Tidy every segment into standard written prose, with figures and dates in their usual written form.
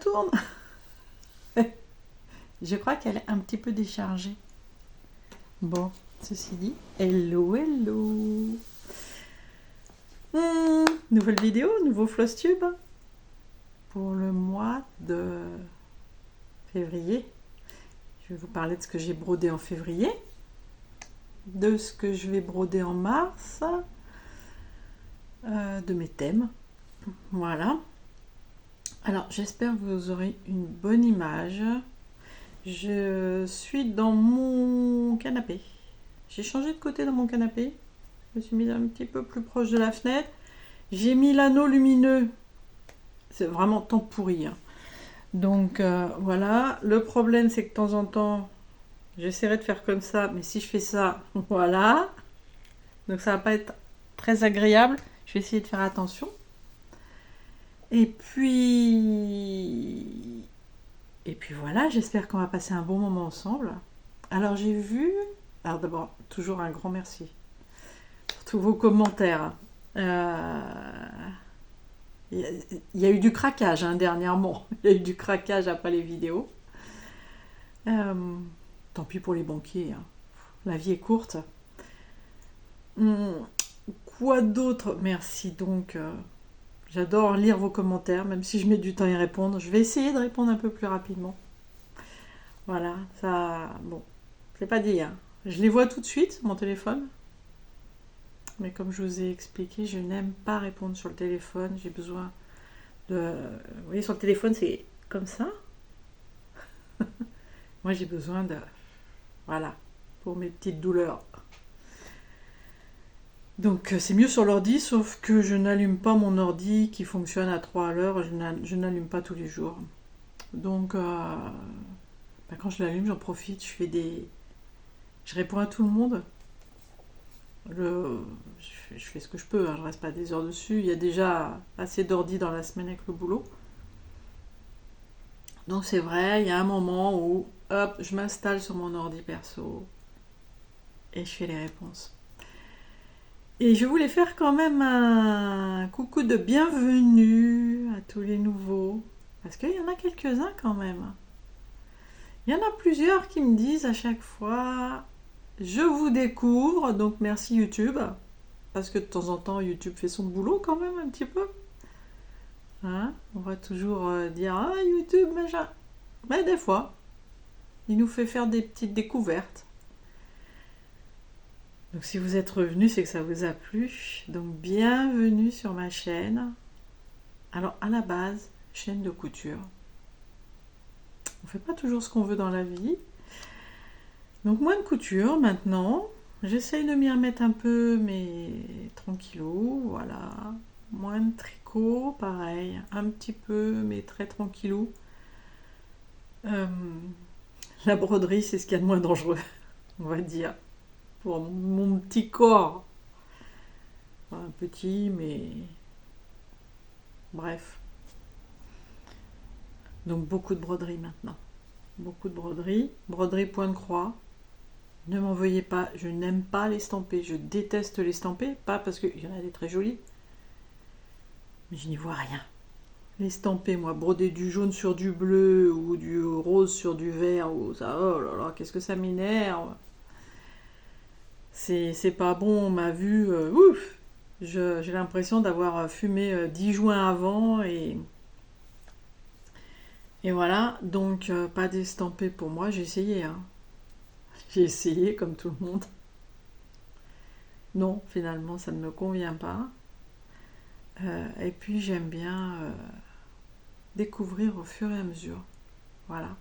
tourne. Je crois qu'elle est un petit peu déchargée. Bon, ceci dit, hello, hello. Nouvelle vidéo, nouveau Flosstube pour le mois de février. Je vais vous parler de ce que j'ai brodé en février, de ce que je vais broder en mars, de mes thèmes. Voilà. Alors, j'espère que vous aurez une bonne image. Je suis dans mon canapé. J'ai changé de côté dans mon canapé. Je me suis mise un petit peu plus proche de la fenêtre. J'ai mis l'anneau lumineux. C'est vraiment temps pourri. Hein. Donc voilà. Le problème, c'est que de temps en temps, j'essaierai de faire comme ça. Mais si je fais ça, voilà. Donc ça va pas être très agréable. Je vais essayer de faire attention. Et puis voilà, j'espère qu'on va passer un bon moment ensemble. Alors j'ai vu... Alors d'abord, toujours un grand merci pour tous vos commentaires. Il y a eu du craquage hein, dernièrement. Il y a eu du craquage après les vidéos. Tant pis pour les banquiers. Hein. La vie est courte. Quoi d'autre? Merci donc. J'adore lire vos commentaires, même si je mets du temps à y répondre. Je vais essayer de répondre un peu plus rapidement. Voilà, ça... Bon, c'est pas dit. Hein. Je les vois tout de suite sur mon téléphone. Mais comme je vous ai expliqué, je n'aime pas répondre sur le téléphone. J'ai besoin de... Vous voyez, sur le téléphone, c'est comme ça. Moi, j'ai besoin de... Voilà, pour mes petites douleurs. Donc, c'est mieux sur l'ordi, sauf que je n'allume pas mon ordi qui fonctionne à 3 à l'heure. Je n'allume pas tous les jours. Donc, quand je l'allume, j'en profite. Je réponds à tout le monde. Je fais ce que je peux, hein, je reste pas des heures dessus. Il y a déjà assez d'ordi dans la semaine avec le boulot. Donc c'est vrai, il y a un moment où hop, je m'installe sur mon ordi perso et je fais les réponses. Et je voulais faire quand même un coucou de bienvenue à tous les nouveaux. Parce qu'il y en a quelques-uns quand même. Il y en a plusieurs qui me disent à chaque fois... Je vous découvre, donc merci YouTube. Parce que de temps en temps, YouTube fait son boulot quand même un petit peu. Hein, on va toujours dire « Ah, YouTube, machin ». Mais des fois, il nous fait faire des petites découvertes. Donc si vous êtes revenu, c'est que ça vous a plu. Donc bienvenue sur ma chaîne. Alors à la base, chaîne de couture. On ne fait pas toujours ce qu'on veut dans la vie. Donc moins de couture maintenant. J'essaye de m'y remettre un peu, mais tranquillou, voilà. Moins de tricot, pareil. Un petit peu, mais très tranquillou. La broderie, c'est ce qu'il y a de moins dangereux, on va dire. Pour mon petit corps. Enfin, un petit, mais... Bref. Donc beaucoup de broderie maintenant. Beaucoup de broderie. Broderie point de croix. Ne m'envoyez pas, je n'aime pas les stamper. Je déteste les stamper. Pas parce qu'il y en a des très jolies. Mais je n'y vois rien. Les stamper, moi, broder du jaune sur du bleu ou du rose sur du vert, ou ça, oh là là, qu'est-ce que ça m'énerve. C'est pas bon, on m'a vu, ouf. J'ai l'impression d'avoir fumé 10 joints avant et voilà, donc pas d'estampé pour moi, j'ai essayé. Hein. J'ai essayé comme tout le monde. Non, finalement, ça ne me convient pas. Et puis j'aime bien découvrir au fur et à mesure. Voilà,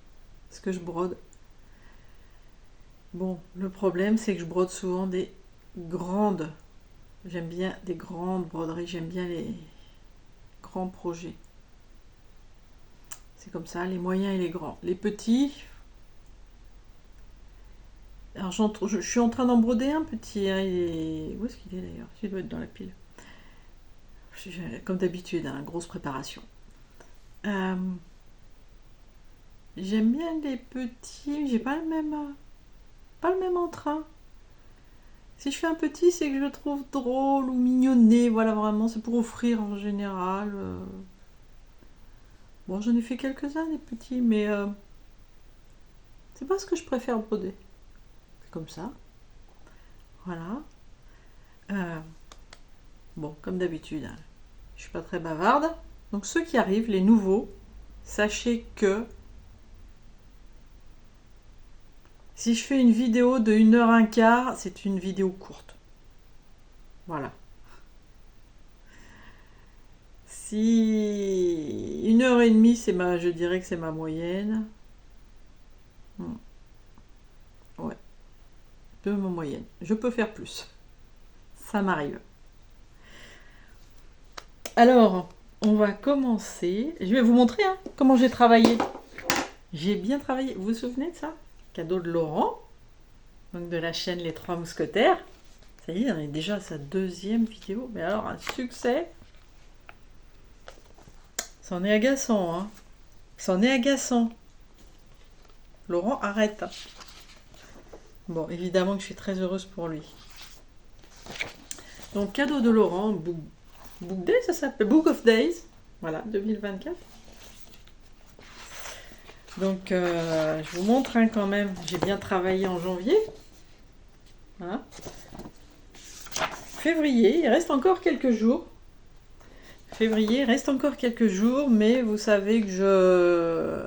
ce que je brode. Bon, le problème, c'est que je brode souvent des grandes. J'aime bien des grandes broderies, j'aime bien les grands projets. C'est comme ça, les moyens et les grands. Les petits... Alors, je suis en train d'en broder un petit. Hein, où est-ce qu'il est d'ailleurs? Il doit être dans la pile. Comme d'habitude, hein, grosse préparation. J'aime bien les petits. J'ai pas le même entrain. Si je fais un petit, c'est que je le trouve drôle ou mignonné. Voilà, vraiment, c'est pour offrir en général. Bon, j'en ai fait quelques-uns, des petits, mais c'est pas ce que je préfère broder. C'est comme ça. Voilà. Euh, bon, comme d'habitude, hein, je suis pas très bavarde. Donc ceux qui arrivent, les nouveaux, sachez que si je fais une vidéo de 1h15, c'est une vidéo courte. Voilà. Si 1h30, je dirais que c'est ma moyenne. Ouais, de ma moyenne. Je peux faire plus. Ça m'arrive. Alors, on va commencer. Je vais vous montrer comment j'ai travaillé. J'ai bien travaillé. Vous vous souvenez de ça? Cadeau de Laurent, donc de la chaîne Les Trois Mousquetaires. Ça y est, on est déjà à sa deuxième vidéo. Mais alors, un succès. C'en est agaçant, hein. C'en est agaçant. Laurent, arrête. Bon, évidemment que je suis très heureuse pour lui. Donc, cadeau de Laurent, Book Day, ça s'appelle Book of Days. Voilà, 2024. Donc, je vous montre quand même. J'ai bien travaillé en janvier. Voilà. Février, il reste encore quelques jours. Février, il reste encore quelques jours, mais vous savez que je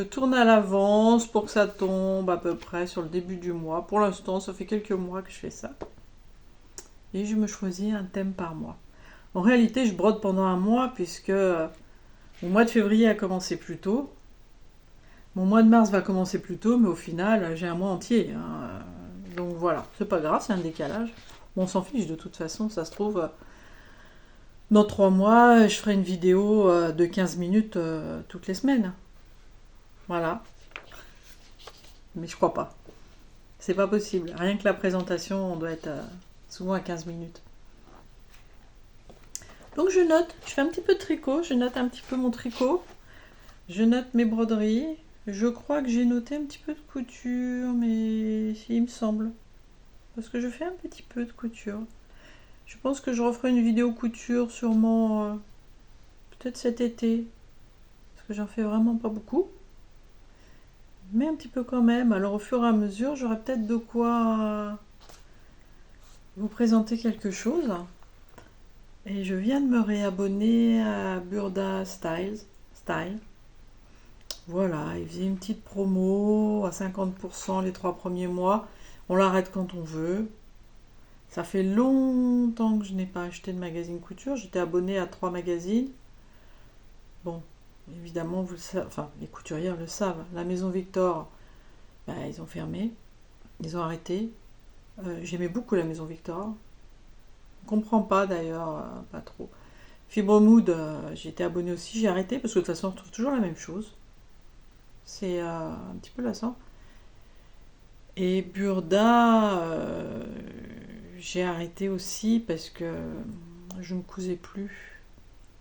tourne à l'avance pour que ça tombe à peu près sur le début du mois. Pour l'instant, ça fait quelques mois que je fais ça. Et je me choisis un thème par mois. En réalité, je brode pendant un mois puisque mon mois de février a commencé plus tôt. Mon mois de mars va commencer plus tôt, mais au final, j'ai un mois entier. Donc voilà, c'est pas grave, c'est un décalage. Bon, on s'en fiche de toute façon, ça se trouve, dans 3 mois, je ferai une vidéo de 15 minutes toutes les semaines. Voilà. Mais je crois pas. C'est pas possible. Rien que la présentation, on doit être souvent à 15 minutes. Donc je note, je fais un petit peu de tricot, je note un petit peu mon tricot. Je note mes broderies. Je crois que j'ai noté un petit peu de couture, mais il me semble. Parce que je fais un petit peu de couture. Je pense que je referai une vidéo couture sûrement peut-être cet été. Parce que j'en fais vraiment pas beaucoup. Mais un petit peu quand même. Alors au fur et à mesure, j'aurai peut-être de quoi vous présenter quelque chose. Et je viens de me réabonner à Burda Style. Voilà, il faisait une petite promo à 50% les 3 premiers mois. On l'arrête quand on veut. Ça fait longtemps que je n'ai pas acheté de magazine couture. J'étais abonnée à 3 magazines. Bon, évidemment, vous le savez, enfin, les couturières le savent. La Maison Victor, ils ont fermé. Ils ont arrêté. J'aimais beaucoup la Maison Victor. Je ne comprends pas d'ailleurs, pas trop. Fibre Mood, j'ai été abonnée aussi. J'ai arrêté parce que de toute façon, on retrouve toujours la même chose. C'est un petit peu lassant. Et Burda, j'ai arrêté aussi parce que je ne cousais plus.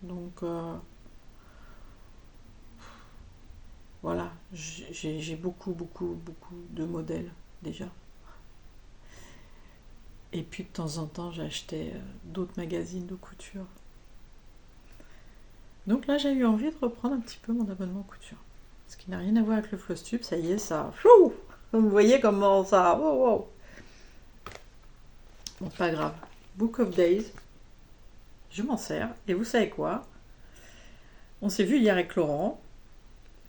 Donc voilà, j'ai beaucoup de modèles déjà. Et puis de temps en temps, j'achetais d'autres magazines de couture. Donc là, j'ai eu envie de reprendre un petit peu mon abonnement couture. Ce qui n'a rien à voir avec le Flosstube, ça y est, ça... Fou, vous voyez comment ça... Wow. Bon, pas grave. Book of Days, je m'en sers. Et vous savez quoi? On s'est vu hier avec Laurent.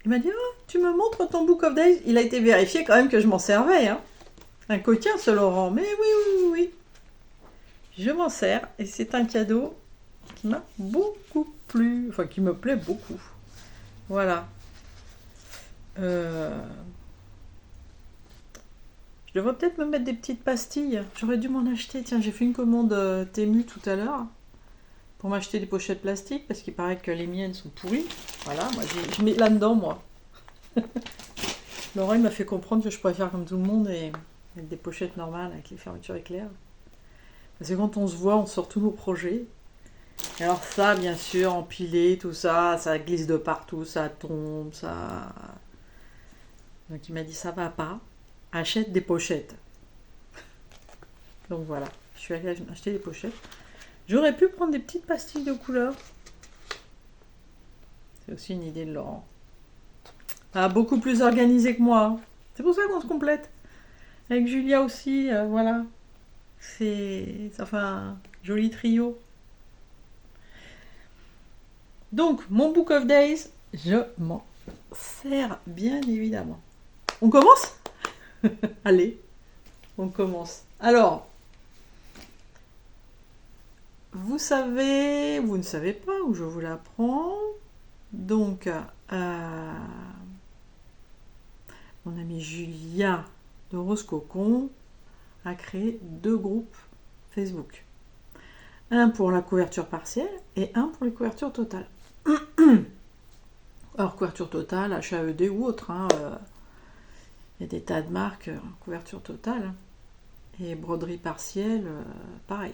Il m'a dit, oh, tu me montres ton Book of Days? Il a été vérifié quand même que je m'en servais. Un coquin, ce Laurent. Mais oui. Je m'en sers. Et c'est un cadeau qui m'a beaucoup plu. Enfin, qui me plaît beaucoup. Voilà. Je devrais peut-être me mettre des petites pastilles. J'aurais dû m'en acheter. Tiens, j'ai fait une commande Temu tout à l'heure pour m'acheter des pochettes plastiques parce qu'il paraît que les miennes sont pourries. Voilà, moi je mets là-dedans, moi. Laurent, il m'a fait comprendre que je pourrais faire comme tout le monde et mettre des pochettes normales avec les fermetures éclairs. Parce que quand on se voit, on sort tous nos projets. Et alors ça, bien sûr, empilé, tout ça, ça glisse de partout, ça tombe, ça... Donc il m'a dit, ça va pas, achète des pochettes. Donc voilà, je suis allée acheter des pochettes. J'aurais pu prendre des petites pastilles de couleur. C'est aussi une idée de Laurent. Ah, beaucoup plus organisé que moi. Hein. C'est pour ça qu'on se complète. Avec Julia aussi, voilà. Ça fait un joli trio. Donc, mon Book of Days, je m'en sers bien évidemment. On commence? Allez, on commence. Alors, vous savez, vous ne savez pas, ou je vous l'apprends. Donc, mon amie Julia de Rose Cocon a créé 2 groupes Facebook. Un pour la couverture partielle et un pour les couvertures totales. Alors, couverture totale, HAED ou autre. Hein, y a des tas de marques en couverture totale. Hein. Et broderie partielle, pareil.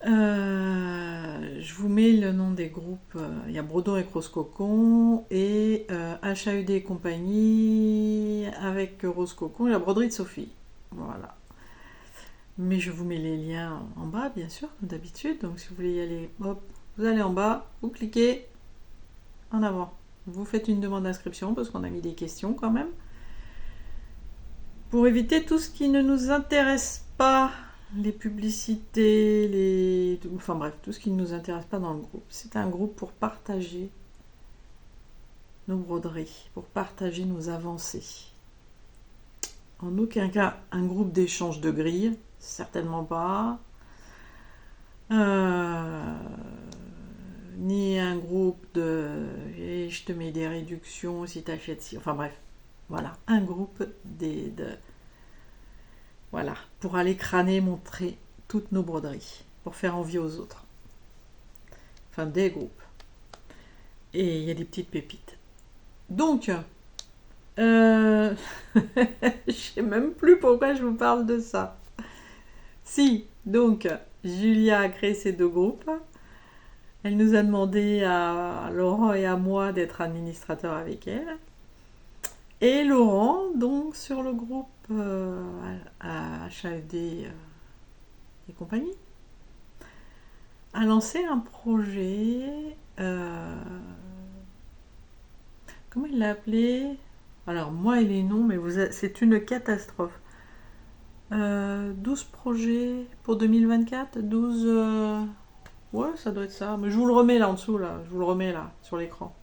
Je vous mets le nom des groupes. Il y a Brodon avec Rose Cocon et HAED et compagnie avec Rose Cocon et la broderie de Sophie. Voilà. Mais je vous mets les liens en bas, bien sûr, comme d'habitude. Donc si vous voulez y aller, hop, vous allez en bas, vous cliquez en avant. Vous faites une demande d'inscription parce qu'on a mis des questions quand même. Pour éviter tout ce qui ne nous intéresse pas, les publicités, enfin bref, tout ce qui ne nous intéresse pas dans le groupe. C'est un groupe pour partager nos broderies, pour partager nos avancées. En aucun cas un groupe d'échange de grilles, certainement pas. Ni un groupe de et je te mets des réductions si tu achètes ci. Enfin bref, voilà, un groupe voilà, pour aller crâner, montrer toutes nos broderies, pour faire envie aux autres. Enfin, des groupes. Et il y a des petites pépites. Donc, je sais même plus pourquoi je vous parle de ça. Si, donc, Julia a créé ces 2 groupes. Elle nous a demandé à Laurent et à moi d'être administrateurs avec elle. Et Laurent, donc, sur le groupe HAED et compagnie, a lancé un projet. Comment il l'a appelé? Alors, moi et les noms, mais c'est une catastrophe. 12 projets pour 2024, 12... ouais, ça doit être ça. Mais je vous le remets là en dessous, là. Je vous le remets là, sur l'écran.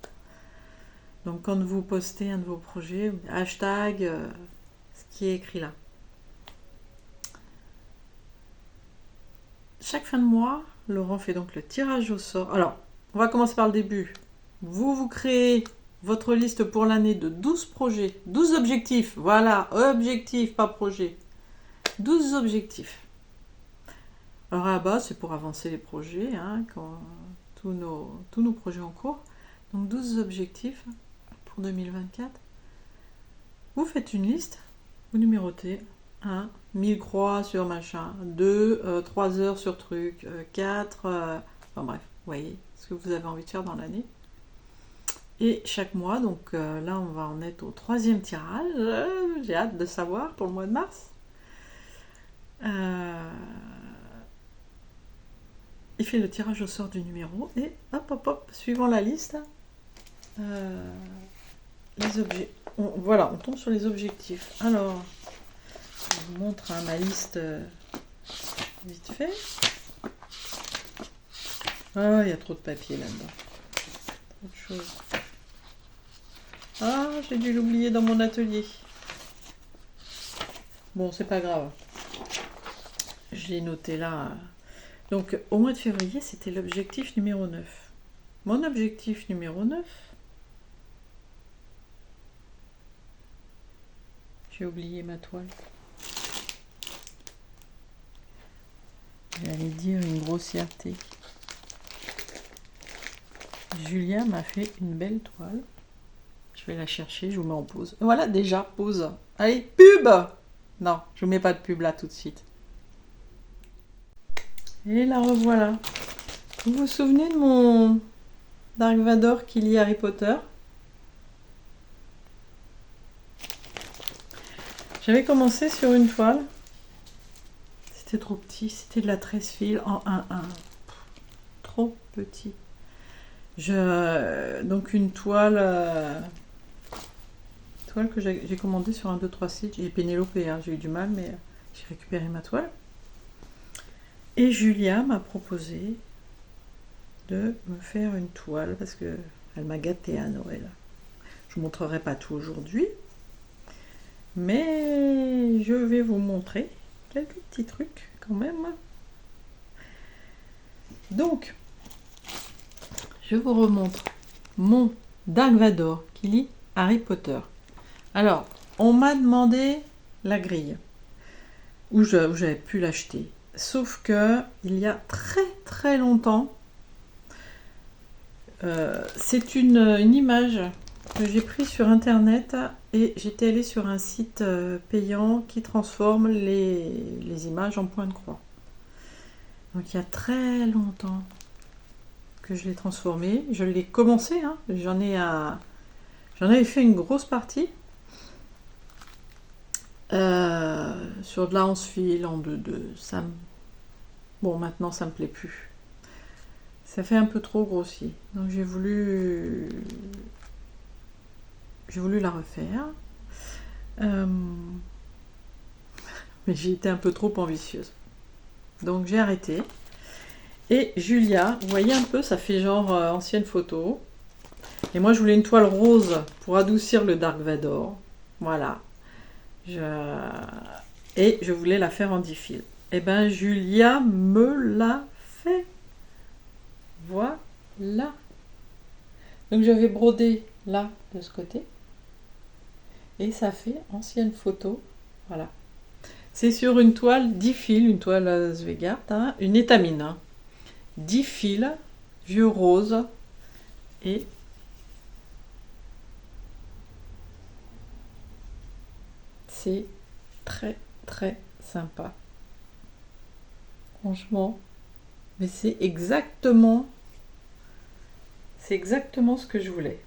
Donc, quand vous postez un de vos projets, hashtag, ce qui est écrit là. Chaque fin de mois, Laurent fait donc le tirage au sort. Alors, on va commencer par le début. Vous créez votre liste pour l'année de 12 projets, 12 objectifs. Voilà, objectifs, pas projet. 12 objectifs. Alors à la base, c'est pour avancer les projets, hein, tous nos projets en cours. Donc 12 objectifs pour 2024. Vous faites une liste, vous numérotez. 1, 1000 croix sur machin. 2, 3 heures sur truc. 4, enfin bref, vous voyez ce que vous avez envie de faire dans l'année. Et chaque mois, donc là on va en être au 3e tirage. J'ai hâte de savoir pour le mois de mars. Il fait le tirage au sort du numéro et hop, suivant la liste, les objets. Voilà, on tombe sur les objectifs. Alors, je vous montre ma liste vite fait. Ah, il y a trop de papier là-dedans. Trop de choses. Ah, j'ai dû l'oublier dans mon atelier. Bon, c'est pas grave. Je l'ai noté là. Donc, au mois de février, c'était l'objectif numéro 9. Mon objectif numéro 9, j'ai oublié ma toile. J'allais dire une grossièreté. Julien m'a fait une belle toile. Je vais la chercher, je vous mets en pause. Voilà, déjà, pause. Allez, pub! Non, je ne mets pas de pub là tout de suite. Et la revoilà. Vous vous souvenez de mon Dark Vador qui lit Harry Potter? J'avais commencé sur une toile. C'était trop petit, c'était de la 13 fils en 1-1. Trop petit. Donc une toile, que j'ai commandée sur un 2-3 sites. J'ai Pénélope, hein, j'ai eu du mal, mais j'ai récupéré ma toile. Et Julia m'a proposé de me faire une toile parce que elle m'a gâtée à Noël. Je vous montrerai pas tout aujourd'hui, mais je vais vous montrer quelques petits trucs quand même. Donc, je vous remontre mon Dark Vador qui lit Harry Potter. Alors, on m'a demandé la grille où j'avais pu l'acheter. Sauf que il y a très très longtemps, c'est une image que j'ai prise sur internet et j'étais allée sur un site payant qui transforme les images en point de croix. Donc il y a très longtemps que je l'ai transformé. Je l'ai commencé, hein. J'en avais fait une grosse partie. Sur de la 11 fil en 2-2. Bon, maintenant ça me plaît plus. Ça fait un peu trop grossier. Donc j'ai voulu la refaire. Mais j'ai été un peu trop ambitieuse. Donc j'ai arrêté. Et Julia, vous voyez un peu, ça fait genre ancienne photo. Et moi je voulais une toile rose pour adoucir le Dark Vador. Voilà. Et je voulais la faire en 10 fils. Et ben Julia me l'a fait. Voilà. Donc j'avais brodé là, de ce côté. Et ça fait ancienne photo. Voilà. C'est sur une toile 10 fils, une toile Zweigart, hein, une étamine. Hein. 10 fils, vieux rose. Et c'est très très sympa. Franchement. Mais c'est exactement ce que je voulais.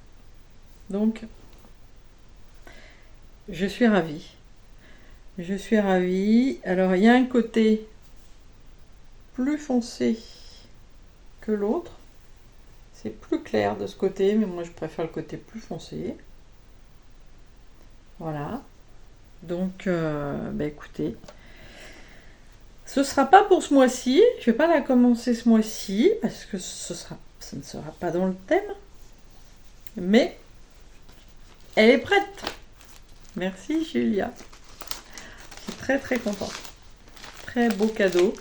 Donc, je suis ravie. Je suis ravie. Alors, il y a un côté plus foncé que l'autre. C'est plus clair de ce côté, mais moi, je préfère le côté plus foncé. Voilà. Donc, écoutez, ce sera pas pour ce mois-ci. Je vais pas la commencer ce mois-ci parce que ça ne sera pas dans le thème. Mais elle est prête. Merci Julia. Je suis très très contente. Très beau cadeau.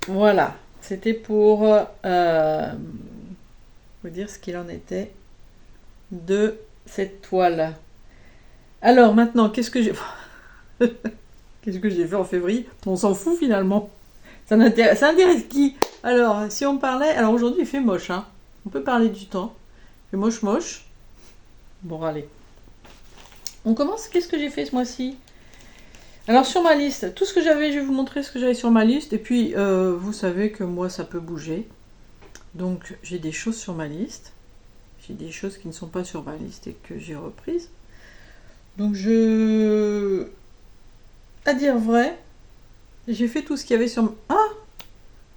Voilà. C'était pour vous dire ce qu'il en était de cette toile. Alors maintenant, qu'est-ce que j'ai fait en février? On s'en fout finalement. Ça intéresse qui? Alors, si on parlait... Alors aujourd'hui, il fait moche. Hein. On peut parler du temps. Il fait moche. Bon, allez. On commence. Qu'est-ce que j'ai fait ce mois-ci? Alors, sur ma liste, tout ce que j'avais, je vais vous montrer ce que j'avais sur ma liste. Et puis, vous savez que moi, ça peut bouger. Donc, j'ai des choses sur ma liste. J'ai des choses qui ne sont pas sur ma liste et que j'ai reprises. Donc, à dire vrai, j'ai fait tout ce qu'il y avait sur... Ah!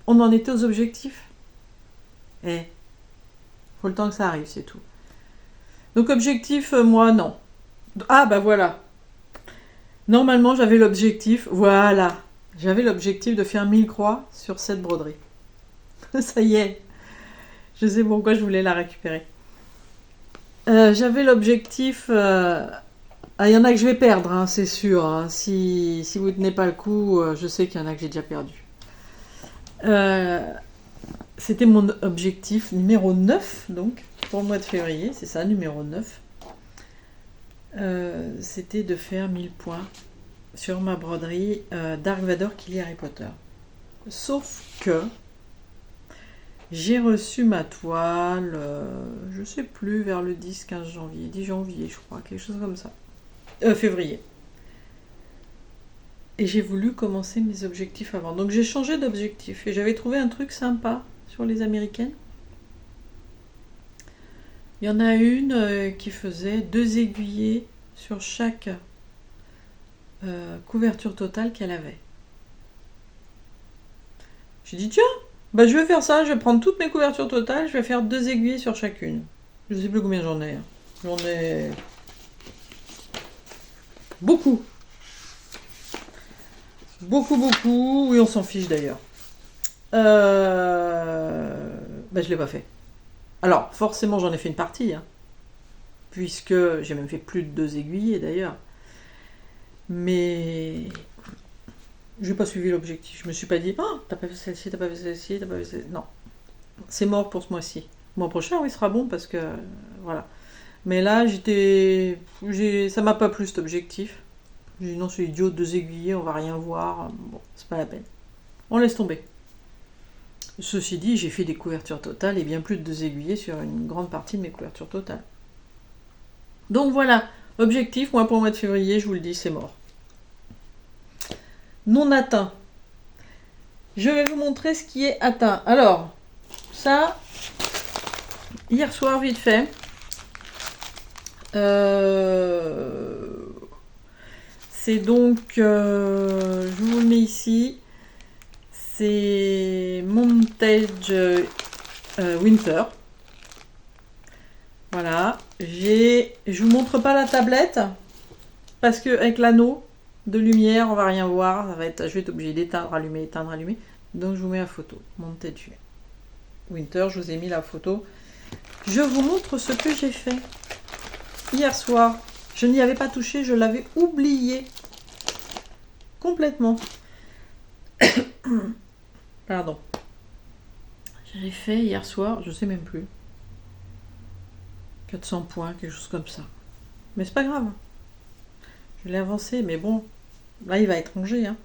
On en était aux objectifs. Faut le temps que ça arrive, c'est tout. Donc objectif, moi, non. Ah, bah voilà. Normalement, j'avais l'objectif, voilà. J'avais l'objectif de faire 1000 croix sur cette broderie. Ça y est. Je sais pourquoi je voulais la récupérer. J'avais l'objectif... il y en a que je vais perdre, hein, c'est sûr. Hein. Si vous tenez pas le coup, je sais qu'il y en a que j'ai déjà perdu. C'était mon objectif numéro 9, donc, pour le mois de février. C'est ça, numéro 9. C'était de faire 1000 points sur ma broderie Dark Vador qui lit Harry Potter. Sauf que j'ai reçu ma toile, je sais plus, vers le 10-15 janvier. 10 janvier, je crois, quelque chose comme ça. Février. Et j'ai voulu commencer mes objectifs avant. Donc j'ai changé d'objectif. Et j'avais trouvé un truc sympa sur les américaines. Il y en a une qui faisait 2 aiguillés sur chaque couverture totale qu'elle avait. J'ai dit tiens, Bah, je vais faire ça, je vais prendre toutes mes couvertures totales, je vais faire 2 aiguilles sur chacune. Je sais plus combien j'en ai. J'en ai beaucoup. Beaucoup, beaucoup. Oui, on s'en fiche d'ailleurs. Bah, je l'ai pas fait. Alors, forcément, j'en ai fait une partie, hein, puisque j'ai même fait plus de 2 aiguillés d'ailleurs. Mais j'ai pas suivi l'objectif. Je me suis pas dit, oh, t'as pas fait celle-ci, t'as pas fait celle-ci, t'as pas fait celle-ci. Non, c'est mort pour ce mois-ci. Le mois prochain, oui, sera bon parce que voilà. Mais là, ça m'a pas plu cet objectif. J'ai dit non, c'est idiot, 2 aiguillés, on va rien voir. Bon, c'est pas la peine. On laisse tomber. Ceci dit, j'ai fait des couvertures totales et bien plus de 2 aiguillés sur une grande partie de mes couvertures totales. Donc voilà, objectif, moi pour le mois de février, je vous le dis, c'est mort. Non atteint. Je vais vous montrer ce qui est atteint. Alors, ça, hier soir, vite fait. C'est donc, je vous le mets ici, c'est Montage Winter. Voilà, je vous montre pas la tablette parce que avec l'anneau de lumière, on va rien voir. Je vais être obligée d'éteindre, allumer, éteindre, allumer. Donc je vous mets la photo. Montage Winter, je vous ai mis la photo. Je vous montre ce que j'ai fait hier soir. Je n'y avais pas touché, je l'avais oublié complètement. Pardon. J'ai fait hier soir, je sais même plus. 400 points, quelque chose comme ça. Mais c'est pas grave. Je l'ai avancé, mais bon, là il va être rangé. Hein.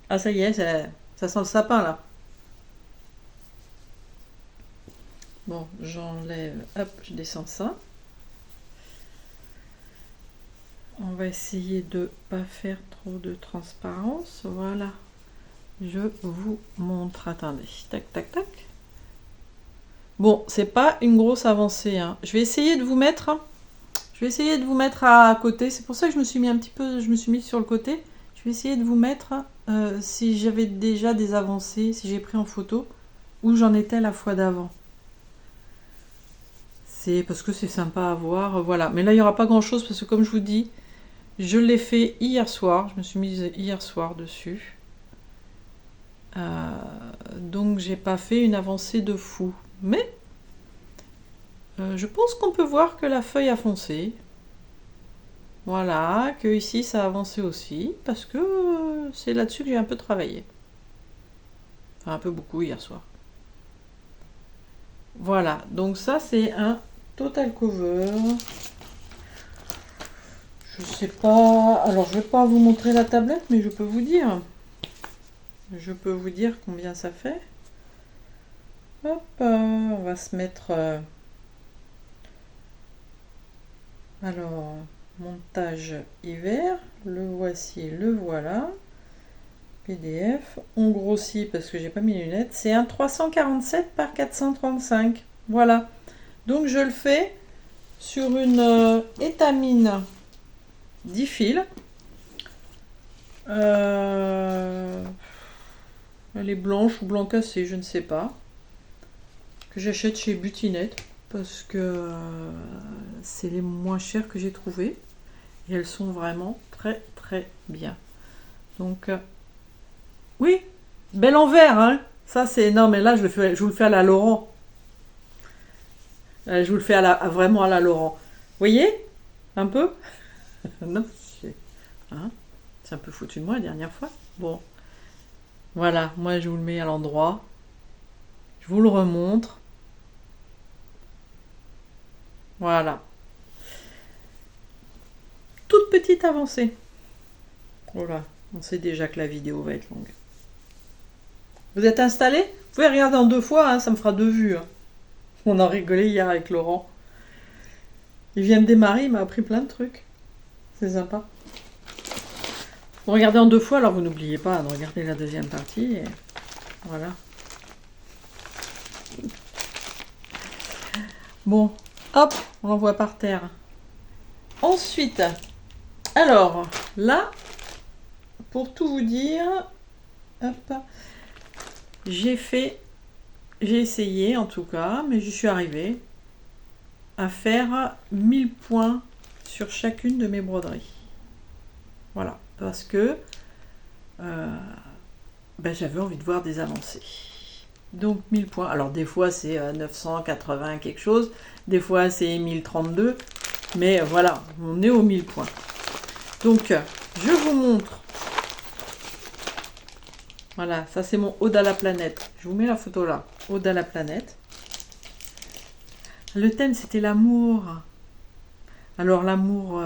Ah ça y est, ça sent le sapin là. Bon, j'enlève, hop, je descends ça. On va essayer de pas faire trop de transparence. Voilà. Je vous montre. Attendez. Tac, tac, tac. Bon, c'est pas une grosse avancée. Hein. Je vais essayer de vous mettre à côté. C'est pour ça que je me suis mis un petit peu. Je me suis mis sur le côté. Je vais essayer de vous mettre si j'avais déjà des avancées, si j'ai pris en photo, où j'en étais la fois d'avant. C'est parce que c'est sympa à voir. Voilà. Mais là, il n'y aura pas grand chose parce que comme je vous dis, je l'ai fait hier soir. Je me suis mise hier soir dessus. Donc j'ai pas fait une avancée de fou. Mais je pense qu'on peut voir que la feuille a foncé. Voilà, que ici ça a avancé aussi. Parce que c'est là-dessus que j'ai un peu travaillé. Enfin un peu beaucoup hier soir. Voilà, donc ça c'est un total cover. Je sais pas. Alors je vais pas vous montrer la tablette, mais je peux vous dire. Je peux vous dire combien ça fait. Hop, on va se mettre. Alors, montage hiver. Le voici, le voilà. PDF. On grossit parce que j'ai pas mis les lunettes. C'est un 347 par 435. Voilà. Donc je le fais sur une étamine 10 fils. Elle est blanche ou blanc cassé, je ne sais pas. Que j'achète chez Butinette parce que c'est les moins chers que j'ai trouvé. Et elles sont vraiment très très bien. Donc, oui, bel envers, hein. Ça c'est. Non, mais là je vous le fais à la Laurent. Je vous le fais vraiment à la Laurent. Vous voyez un peu. Non, hein, c'est un peu foutu de moi la dernière fois. Bon. Voilà, moi je vous le mets à l'endroit. Je vous le remontre. Voilà. Toute petite avancée. Voilà, on sait déjà que la vidéo va être longue. Vous êtes installés? Vous pouvez regarder en 2 fois, hein, ça me fera 2 vues. Hein. On en rigolait hier avec Laurent. Il vient de démarrer, il m'a appris plein de trucs. C'est sympa. Vous regardez en 2 fois, alors vous n'oubliez pas de regarder la deuxième partie. Et voilà. Bon, hop, on l'envoie par terre. Ensuite, alors, là, pour tout vous dire, Hop. J'ai essayé en tout cas, mais j'y suis arrivée à faire 1000 points sur chacune de mes broderies. Voilà, parce que j'avais envie de voir des avancées. Donc 1000 points. Alors des fois c'est 980 quelque chose, des fois c'est 1032, mais voilà, on est aux 1000 points. Donc je vous montre. Voilà, ça c'est mon Ode à la planète. Je vous mets la photo là. Ode à la planète. Le thème c'était l'amour. Alors l'amour...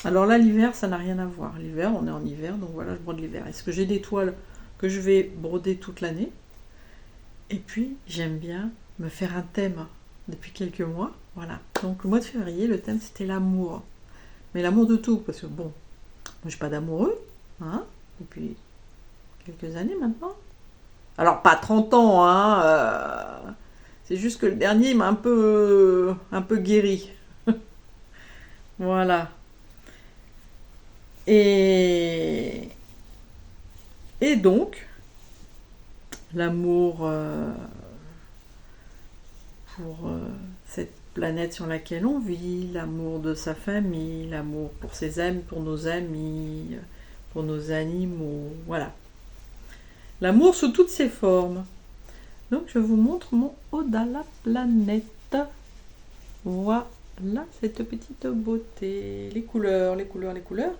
Alors là l'hiver ça n'a rien à voir. L'hiver, on est en hiver, donc voilà, je brode l'hiver. Est-ce que j'ai des toiles que je vais broder toute l'année? Et puis j'aime bien me faire un thème depuis quelques mois. Voilà. Donc le mois de février, le thème c'était l'amour. Mais l'amour de tout, parce que bon, moi je suis pas d'amoureux, hein, depuis quelques années maintenant. Alors pas 30 ans, hein. C'est juste que le dernier m'a un peu guéri. Voilà. Et donc, l'amour pour cette planète sur laquelle on vit, l'amour de sa famille, l'amour pour ses amis, pour nos amis, pour nos animaux, voilà. L'amour sous toutes ses formes. Donc je vous montre mon Ode à la planète. Voilà cette petite beauté. Les couleurs,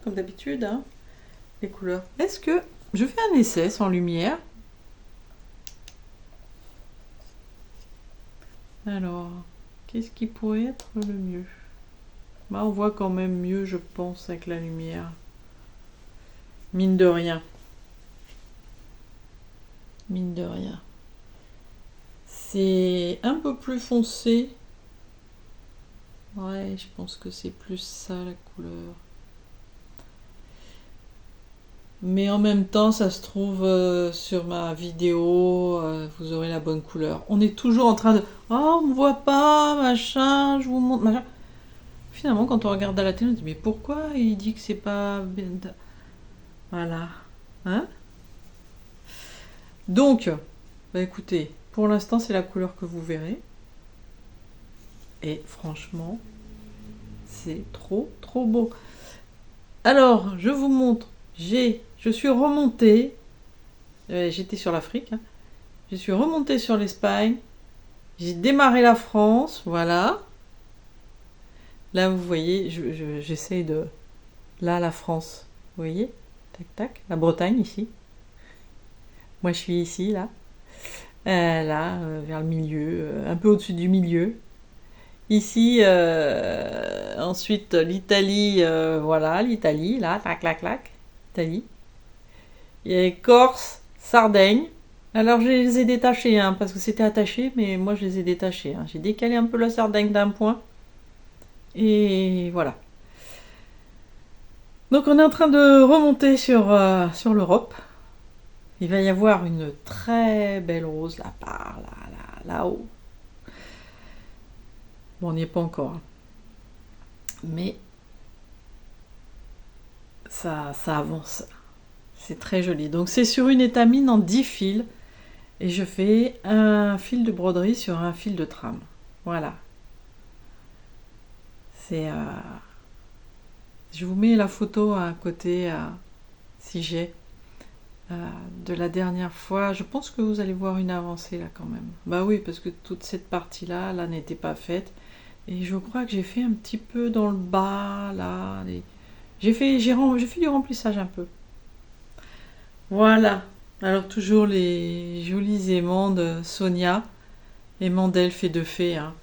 comme d'habitude. Hein. Les couleurs. Est-ce que je fais un essai sans lumière? Alors, qu'est-ce qui pourrait être le mieux? Bah, on voit quand même mieux, je pense, avec la lumière. Mine de rien. Mine de rien. C'est un peu plus foncé. Ouais, je pense que c'est plus ça la couleur. Mais en même temps, ça se trouve sur ma vidéo, vous aurez la bonne couleur. On est toujours en train de... Oh, on me voit pas, machin, je vous montre, machin. Finalement, quand on regarde à la télé, on se dit, mais pourquoi il dit que c'est pas... Voilà. Hein? Donc, bah écoutez, pour l'instant, c'est la couleur que vous verrez. Et franchement, c'est trop, trop beau. Alors, je vous montre. Je suis remontée. J'étais sur l'Afrique. Hein. Je suis remontée sur l'Espagne. J'ai démarré la France. Voilà. Là, vous voyez, j'essaye de... Là, la France. Vous voyez? Tac, tac. La Bretagne, ici. Moi, je suis ici, là. Là, vers le milieu. Un peu au-dessus du milieu. Ici, ensuite, l'Italie. Voilà, l'Italie, là. Tac, tac, tac. Italie. Et Corse, Sardaigne. Alors, je les ai détachés, hein, parce que c'était attaché, mais moi, je les ai détachés. Hein. J'ai décalé un peu la Sardaigne d'un point. Et voilà. Donc on est en train de remonter sur l'Europe. Il va y avoir une très belle rose là-bas, là-haut. Bon, on n'y est pas encore. Hein. Mais ça avance. C'est très joli. Donc c'est sur une étamine en 10 fils. Et je fais un fil de broderie sur un fil de trame. Voilà. C'est... Je vous mets la photo à côté, si j'ai, de la dernière fois. Je pense que vous allez voir une avancée là quand même. Bah oui, parce que toute cette partie-là, là, n'était pas faite. Et je crois que j'ai fait un petit peu dans le bas, là. J'ai fait du remplissage un peu. Voilà. Alors toujours les jolis aimants de Sonia, aimants d'elfe et de fée. Hein.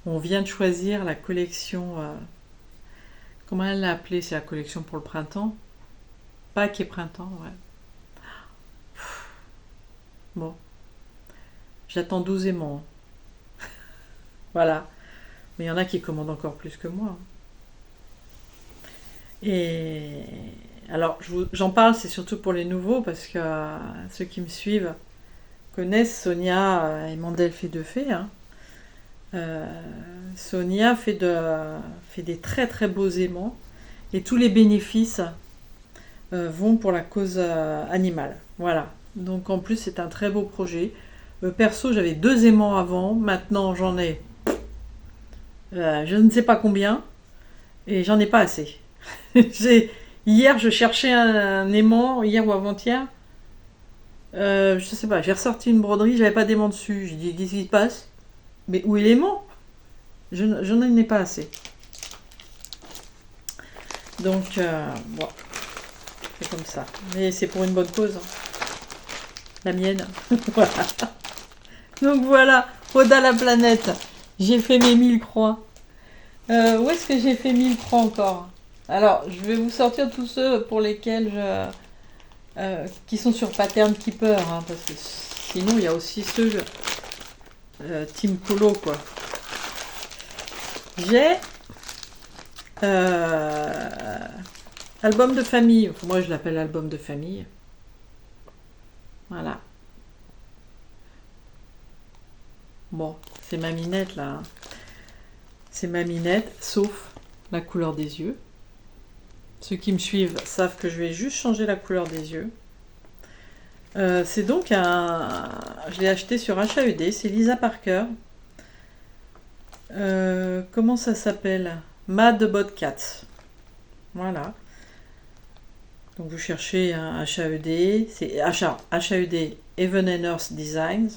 On vient de choisir la collection... comment elle l'a appelée? C'est la collection pour le printemps. Pâques et printemps, ouais. Bon. J'attends 12 aimants. Voilà. Mais il y en a qui commandent encore plus que moi. Et alors, j'en parle, c'est surtout pour les nouveaux, parce que ceux qui me suivent connaissent Sonia et Mandel de Fée. Hein. Sonia fait des très très beaux aimants. Et tous les bénéfices vont pour la cause animale. Voilà. Donc en plus, c'est un très beau projet. Perso, j'avais 2 aimants avant. Maintenant, j'en ai je ne sais pas combien. Et j'en ai pas assez. Hier, je cherchais un aimant, hier ou avant-hier. Je sais pas, j'ai ressorti une broderie, j'avais pas d'aimant dessus. J'ai dit, qu'est-ce qui se passe? Mais où est l'aimant? Je n'en ai pas assez. Donc, bon, c'est comme ça. Mais c'est pour une bonne cause, hein. La mienne. Voilà. Donc voilà, Oda la planète. J'ai fait mes 1000 croix. Où est-ce que j'ai fait 1000 croix encore? Alors, je vais vous sortir tous ceux pour lesquels qui sont sur Pattern Keeper, hein, parce que sinon il y a aussi ceux Team Polo, quoi. J'ai album de famille. Enfin, moi je l'appelle album de famille. Voilà. Bon, c'est ma minette là, hein. C'est ma minette, sauf la couleur des yeux. Ceux qui me suivent savent que je vais juste changer la couleur des yeux. C'est donc je l'ai acheté sur HAED, c'est Lisa Parker. Comment ça s'appelle? Mad Botcat. Voilà. Donc vous cherchez un HAED, c'est HAED Heaven and Earth Designs.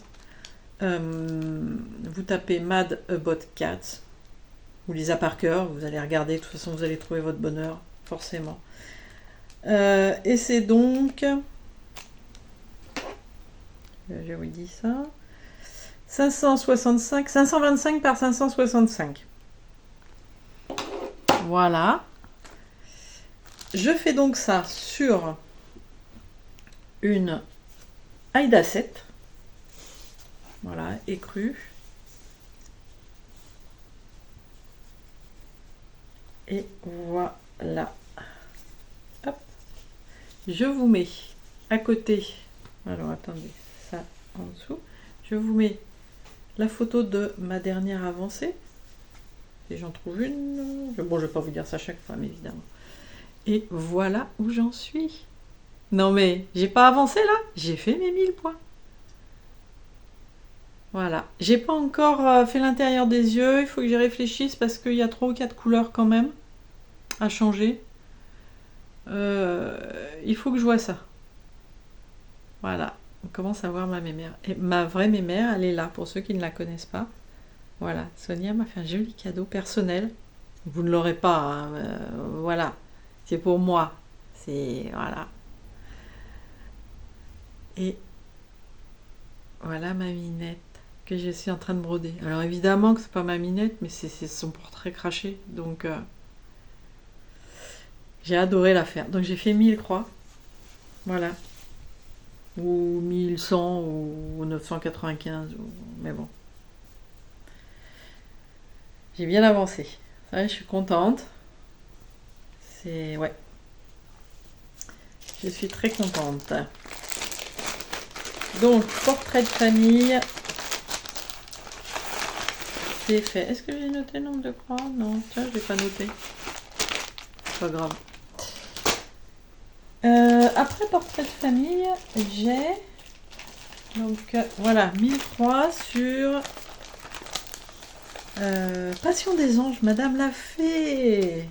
Vous tapez Mad About Cat ou Lisa Parker, vous allez regarder, de toute façon vous allez trouver votre bonheur, forcément. Et c'est donc, je vous dis ça, 525 par 565. Voilà. Je fais donc ça sur une Aida 7. Voilà, écru. Et voilà. Hop. Je vous mets à côté. Alors attendez, ça en dessous. Je vous mets la photo de ma dernière avancée. Et j'en trouve une. Bon, je vais pas vous dire ça chaque fois, mais évidemment. Et voilà où j'en suis. Non mais, j'ai pas avancé là. J'ai fait mes 1000 points. Voilà. J'ai pas encore fait l'intérieur des yeux. Il faut que j'y réfléchisse parce qu'il y a 3 ou 4 couleurs quand même à changer. Il faut que je vois ça. Voilà. On commence à voir ma mémère. Et ma vraie mémère, elle est là pour ceux qui ne la connaissent pas. Voilà. Sonia m'a fait un joli cadeau personnel. Vous ne l'aurez pas, hein, voilà. C'est pour moi. C'est... Voilà. Et voilà ma minette que je suis en train de broder. Alors évidemment que c'est pas ma minette, mais c'est son portrait craché. Donc j'ai adoré la faire. Donc j'ai fait 1000 croix. Voilà. Ou 1100 ou 995. Mais bon. J'ai bien avancé. Ça, je suis contente. C'est... Ouais. Je suis très contente. Donc, portrait de famille. C'est fait. Est-ce que j'ai noté le nombre de croix? Non, tiens, je l'ai pas noté. C'est pas grave. Après portrait de famille, j'ai donc voilà 1000 croix sur Passion des anges, Madame la Fée.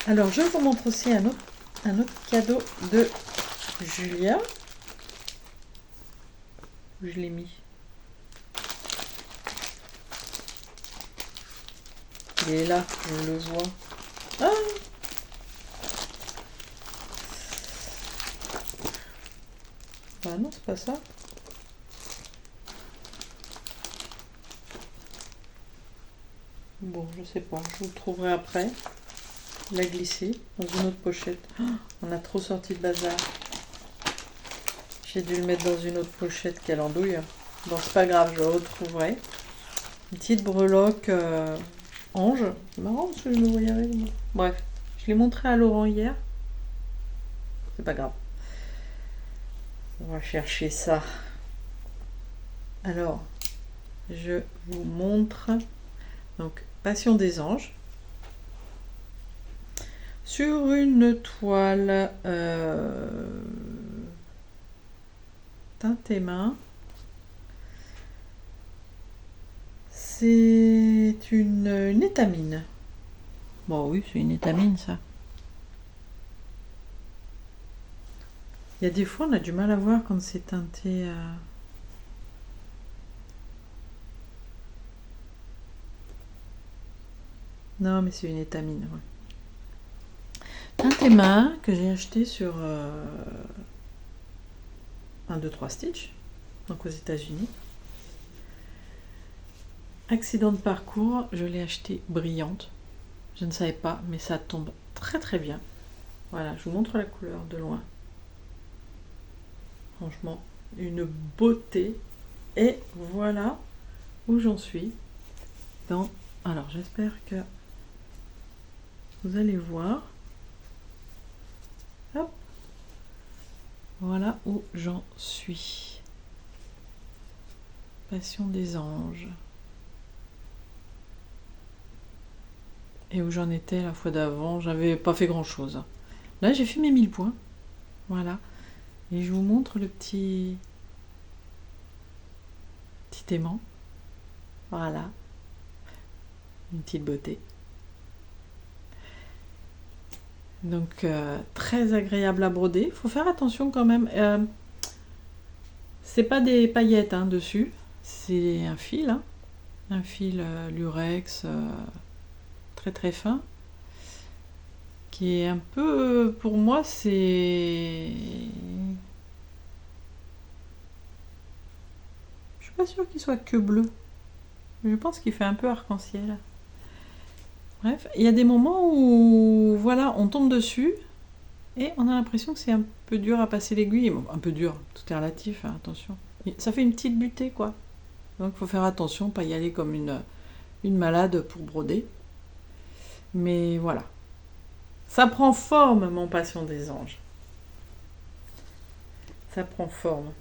Alors je vous montre aussi un autre cadeau de Julia. Où je l'ai mis? Il est là, je le vois. Ah! Ah non, c'est pas ça. Bon, je sais pas, je vous le trouverai après. Je l'ai glissé dans une autre pochette. Oh, on a trop sorti de bazar. J'ai dû le mettre dans une autre pochette, quelle andouille. Bon, c'est pas grave, je le retrouverai. Une petite breloque ange. C'est marrant parce que je me voyais avec moi. Bref, je l'ai montré à Laurent hier. C'est pas grave. On va chercher ça. Alors, je vous montre. Donc, Passion des anges. sur une toile teintée main. C'est une étamine. Bon oui, c'est une étamine ça. Il y a des fois on a du mal à voir quand c'est teinté. Non mais c'est une étamine. Ouais. Teinté main que j'ai acheté sur 1, 2, 3 Stitch, donc aux États-Unis. Accident de parcours, je l'ai acheté brillante. Je ne savais pas, mais ça tombe très très bien. Voilà, je vous montre la couleur de loin. Franchement, une beauté. Et voilà où j'en suis. Alors, j'espère que vous allez voir. Hop. Voilà où j'en suis. Passion des anges. Et où j'en étais la fois d'avant, j'avais pas fait grand chose. Là, j'ai fait mes 1000 points. Voilà. Et je vous montre le petit aimant. Voilà. Une petite beauté. Donc, très agréable à broder. Il faut faire attention quand même. C'est pas des paillettes hein, dessus. C'est un fil. Hein. Un fil lurex très très fin. Qui est un peu, pour moi, c'est... Je suis pas sûre qu'il soit que bleu. Je pense qu'il fait un peu arc-en-ciel. Bref, il y a des moments où, voilà, on tombe dessus et on a l'impression que c'est un peu dur à passer l'aiguille. Bon, un peu dur, tout est relatif, hein, attention. Ça fait une petite butée, quoi. Donc, il faut faire attention, pas y aller comme une malade pour broder. Mais voilà. Ça prend forme, mon Passion des anges. Ça prend forme.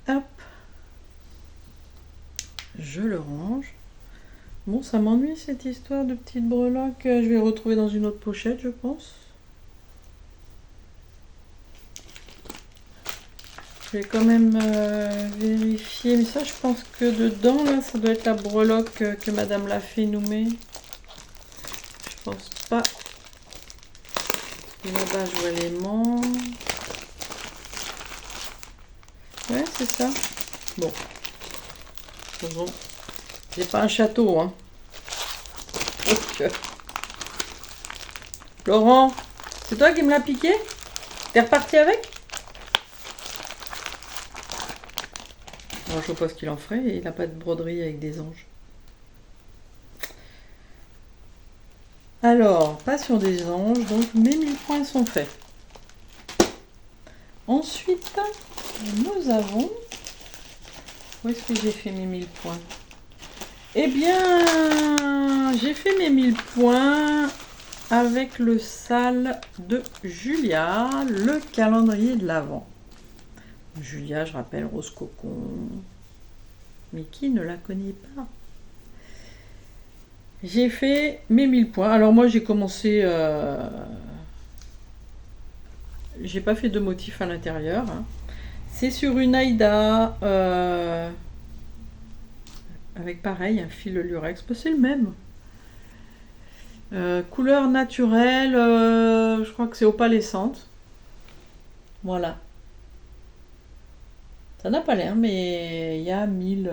Hop. Je le range. Bon, ça m'ennuie cette histoire de petite breloque. Je vais retrouver dans une autre pochette, je pense. Je vais quand même vérifier. Mais ça, je pense que dedans, là, ça doit être la breloque que Madame la Fée nous met. Je pense pas. Et là-bas, je vois l'aimant. Ouais, c'est ça. Bon. Bon. J'ai pas un château, hein. Donc, Laurent, c'est toi qui me l'as piqué? T'es reparti avec? Alors, je sais pas ce qu'il en ferait, il n'a pas de broderie avec des anges. Alors, Passion des anges, donc mes 1000 points sont faits. Ensuite, nous avons... Où est-ce que j'ai fait mes 1000 points? Eh bien, j'ai fait mes 1000 points avec le sale de Julia, le calendrier de l'Avent. Julia, je rappelle, rose cocon. Mais qui ne la connaît pas? J'ai fait mes 1000 points. Alors moi, j'ai commencé... J'ai pas fait de motif à l'intérieur. Hein. C'est sur une Aïda... avec pareil, un fil lurex. C'est le même. Couleur naturelle, je crois que c'est opalescente. Voilà. Ça n'a pas l'air, mais il y a 1000...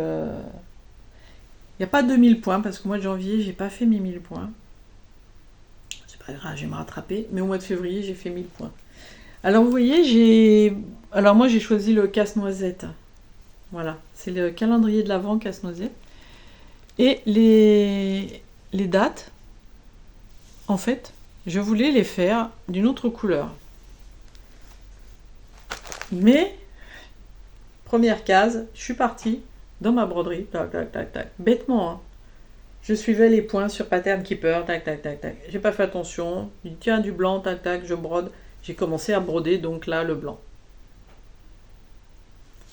Il n'y a pas 2000 points, parce qu'au mois de janvier, j'ai pas fait mes 1000 points. C'est pas grave, je vais me rattraper. Mais au mois de février, j'ai fait 1000 points. Alors, vous voyez, Alors, moi, j'ai choisi le casse-noisette. Voilà. C'est le calendrier de l'Avent casse-noisette. Et les dates, en fait, je voulais les faire d'une autre couleur. Mais, première case, je suis partie dans ma broderie, tac, tac, tac, tac. Bêtement, hein. Je suivais les points sur Pattern Keeper, tac, tac, tac, tac. J'ai pas fait attention. Je dis, tiens, du blanc, tac, tac, je brode. J'ai commencé à broder, donc là, le blanc.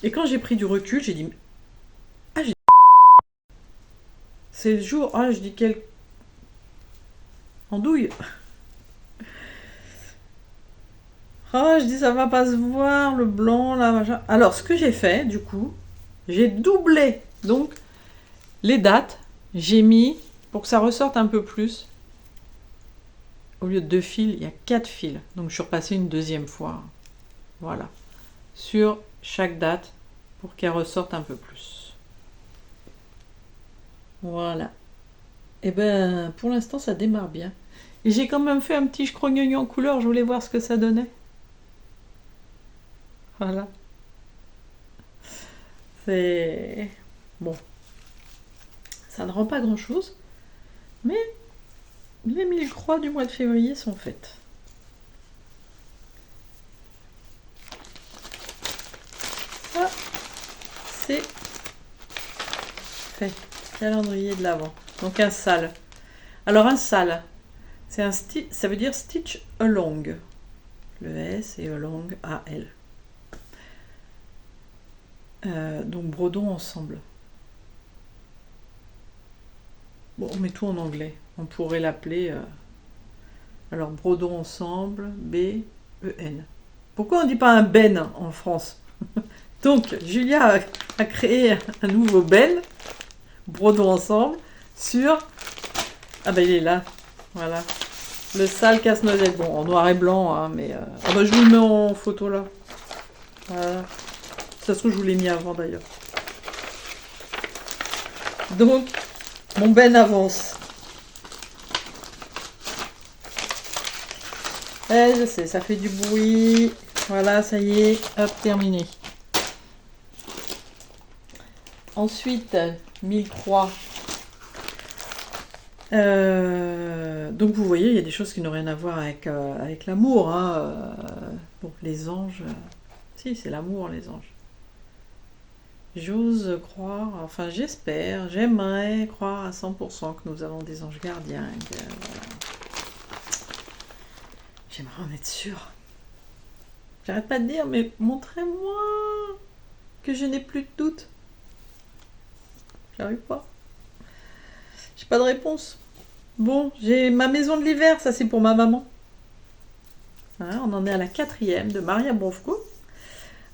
Et quand j'ai pris du recul, j'ai dit, c'est le jour, je dis, andouille. Ah, je dis ça va pas se voir, le blanc, là, machin. Alors, ce que j'ai fait, du coup, j'ai doublé. Donc, les dates, j'ai mis, pour que ça ressorte un peu plus, au lieu de 2 fils, il y a 4 fils. Donc, je suis repassée une deuxième fois. Voilà. Sur chaque date, pour qu'elle ressorte un peu plus. Voilà. Et ben, pour l'instant, ça démarre bien. Et j'ai quand même fait un petit scrognognon en couleur, je voulais voir ce que ça donnait. Voilà. C'est... Bon. Ça ne rend pas grand-chose, mais les 1000 croix du mois de février sont faites. Ça, c'est fait. Calendrier de l'Avent. Donc un sale. Alors un sale, c'est un ça veut dire stitch along. Le S et along A-L. Donc brodons ensemble. Bon, on met tout en anglais. On pourrait l'appeler... alors, brodons ensemble, B-E-N. Pourquoi on ne dit pas un ben en France? Donc, Julia a créé un nouveau ben, brodons ensemble, sur... Ah ben, il est là. Voilà. Le sale casse-noisette. Bon, en noir et blanc, hein, mais... Ah ben, je vous le mets en photo, là. Voilà. Ça se trouve, je vous l'ai mis avant, d'ailleurs. Donc, mon ben avance. Je sais, ça fait du bruit. Voilà, ça y est, hop, terminé. Ensuite, 1003. Donc vous voyez, il y a des choses qui n'ont rien à voir avec l'amour. Hein. Bon, les anges, si, c'est l'amour, les anges. J'ose croire, enfin j'espère, j'aimerais croire à 100% que nous avons des anges gardiens. Voilà. J'aimerais en être sûre. J'arrête pas de dire, mais montrez-moi que je n'ai plus de doute. J'arrive pas. J'ai pas de réponse. Bon, j'ai ma maison de l'hiver, ça c'est pour ma maman. Hein, on en est à la 4e de Maria Brovko.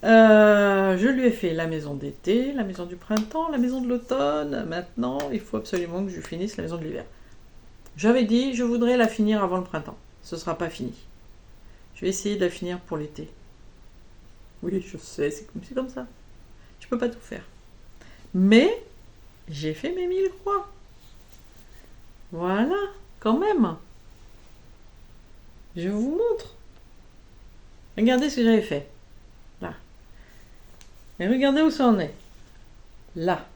Je lui ai fait la maison d'été, la maison du printemps, la maison de l'automne. Maintenant, il faut absolument que je finisse la maison de l'hiver. J'avais dit, je voudrais la finir avant le printemps. Ce sera pas fini. Je vais essayer de la finir pour l'été. Oui, je sais, c'est comme ça. Je peux pas tout faire. Mais, j'ai fait mes 1000 croix. Voilà, quand même. Je vous montre. Regardez ce que j'avais fait. Là. Et regardez où ça en est. Là.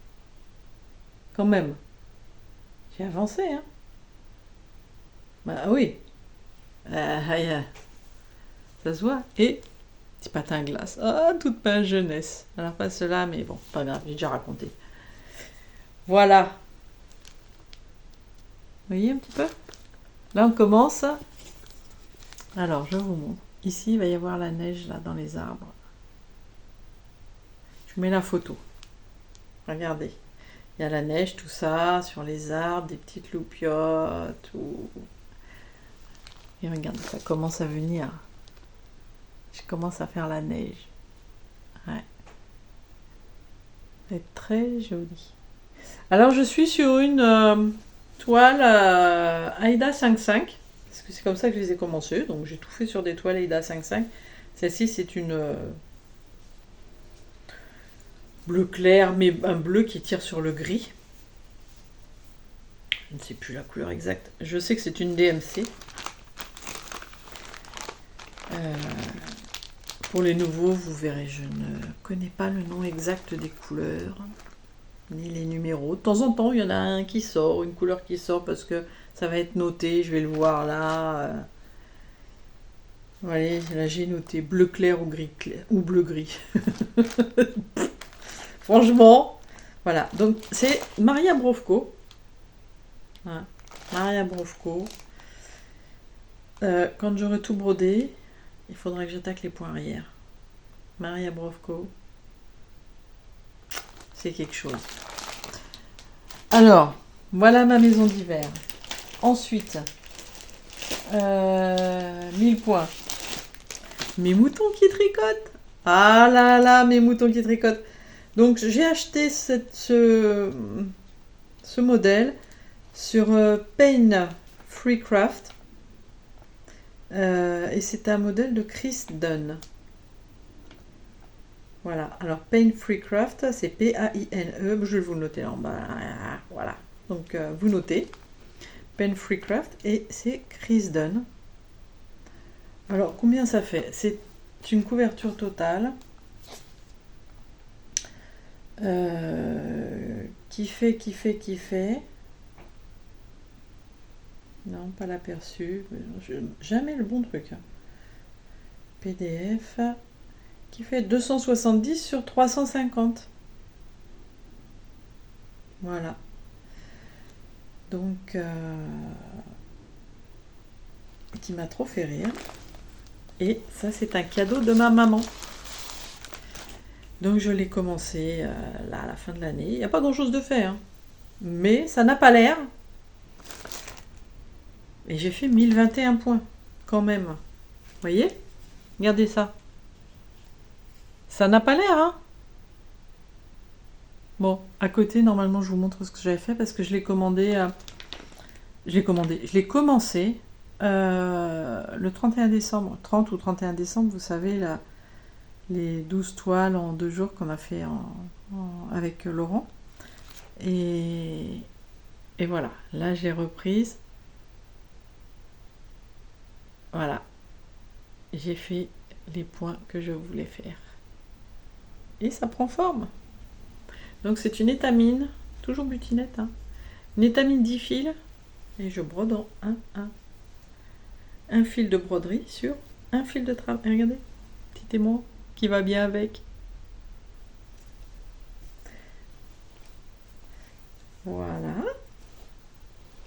Quand même. J'ai avancé, hein. Bah oui. Ça se voit. Et petit patin à glace. Ah, toute ma jeunesse. Alors pas cela, mais bon, pas grave, j'ai déjà raconté. Voilà. Vous voyez un petit peu? Là, on commence. Alors, je vous montre. Ici, il va y avoir la neige, là, dans les arbres. Je vous mets la photo. Regardez. Il y a la neige, tout ça, sur les arbres, des petites loupiottes, tout. Et regardez, ça commence à venir. Je commence à faire la neige. Ouais. C'est très joli. Alors, je suis sur une toile Aida 5.5. Parce que c'est comme ça que je les ai commencés. Donc, j'ai tout fait sur des toiles Aida 5.5. Celle-ci, c'est une bleu clair, mais un bleu qui tire sur le gris. Je ne sais plus la couleur exacte. Je sais que c'est une DMC. Pour les nouveaux, vous verrez, je ne connais pas le nom exact des couleurs, ni les numéros. De temps en temps, il y en a un qui sort, une couleur qui sort, parce que ça va être noté, je vais le voir là. Voilà, là j'ai noté bleu clair ou gris clair, ou bleu gris. Franchement, voilà. Donc c'est Maria Brovko. Voilà. Maria Brovko. Quand j'aurai tout brodé, il faudra que j'attaque les points arrière. Maria Brovko. C'est quelque chose. Alors, voilà ma maison d'hiver. Ensuite, 1000 points. Mes moutons qui tricotent. Ah là là, mes moutons qui tricotent. Donc j'ai acheté ce modèle sur Pain Free Craft. Et c'est un modèle de Chris Dunn. Voilà, alors Pain Free Craft, c'est P-A-I-N-E, je vais vous le noter en bas. Voilà, donc vous notez. Pain Free Craft et c'est Chris Dunn. Alors combien ça fait? C'est une couverture totale qui fait. Non, pas l'aperçu. Jamais le bon truc. PDF qui fait 270 sur 350. Voilà. Donc, qui m'a trop fait rire. Et ça, c'est un cadeau de ma maman. Donc, je l'ai commencé là à la fin de l'année. Il n'y a pas grand-chose de fait, hein. Mais ça n'a pas l'air. Et j'ai fait 1021 points, quand même. Vous voyez? Regardez ça. Ça n'a pas l'air, hein? Bon, à côté, normalement, je vous montre ce que j'avais fait parce que je l'ai commandé. Je l'ai commencé le 31 décembre. 30 ou 31 décembre, vous savez, les 12 toiles en 2 jours qu'on a fait avec Laurent. Et voilà, là, j'ai reprise. Voilà, j'ai fait les points que je voulais faire. Et ça prend forme. Donc c'est une étamine, toujours butinette, hein. Une étamine 10 fils. Et je brode en un fil de broderie sur un fil de travail. Regardez, petit aimant qui va bien avec. Voilà.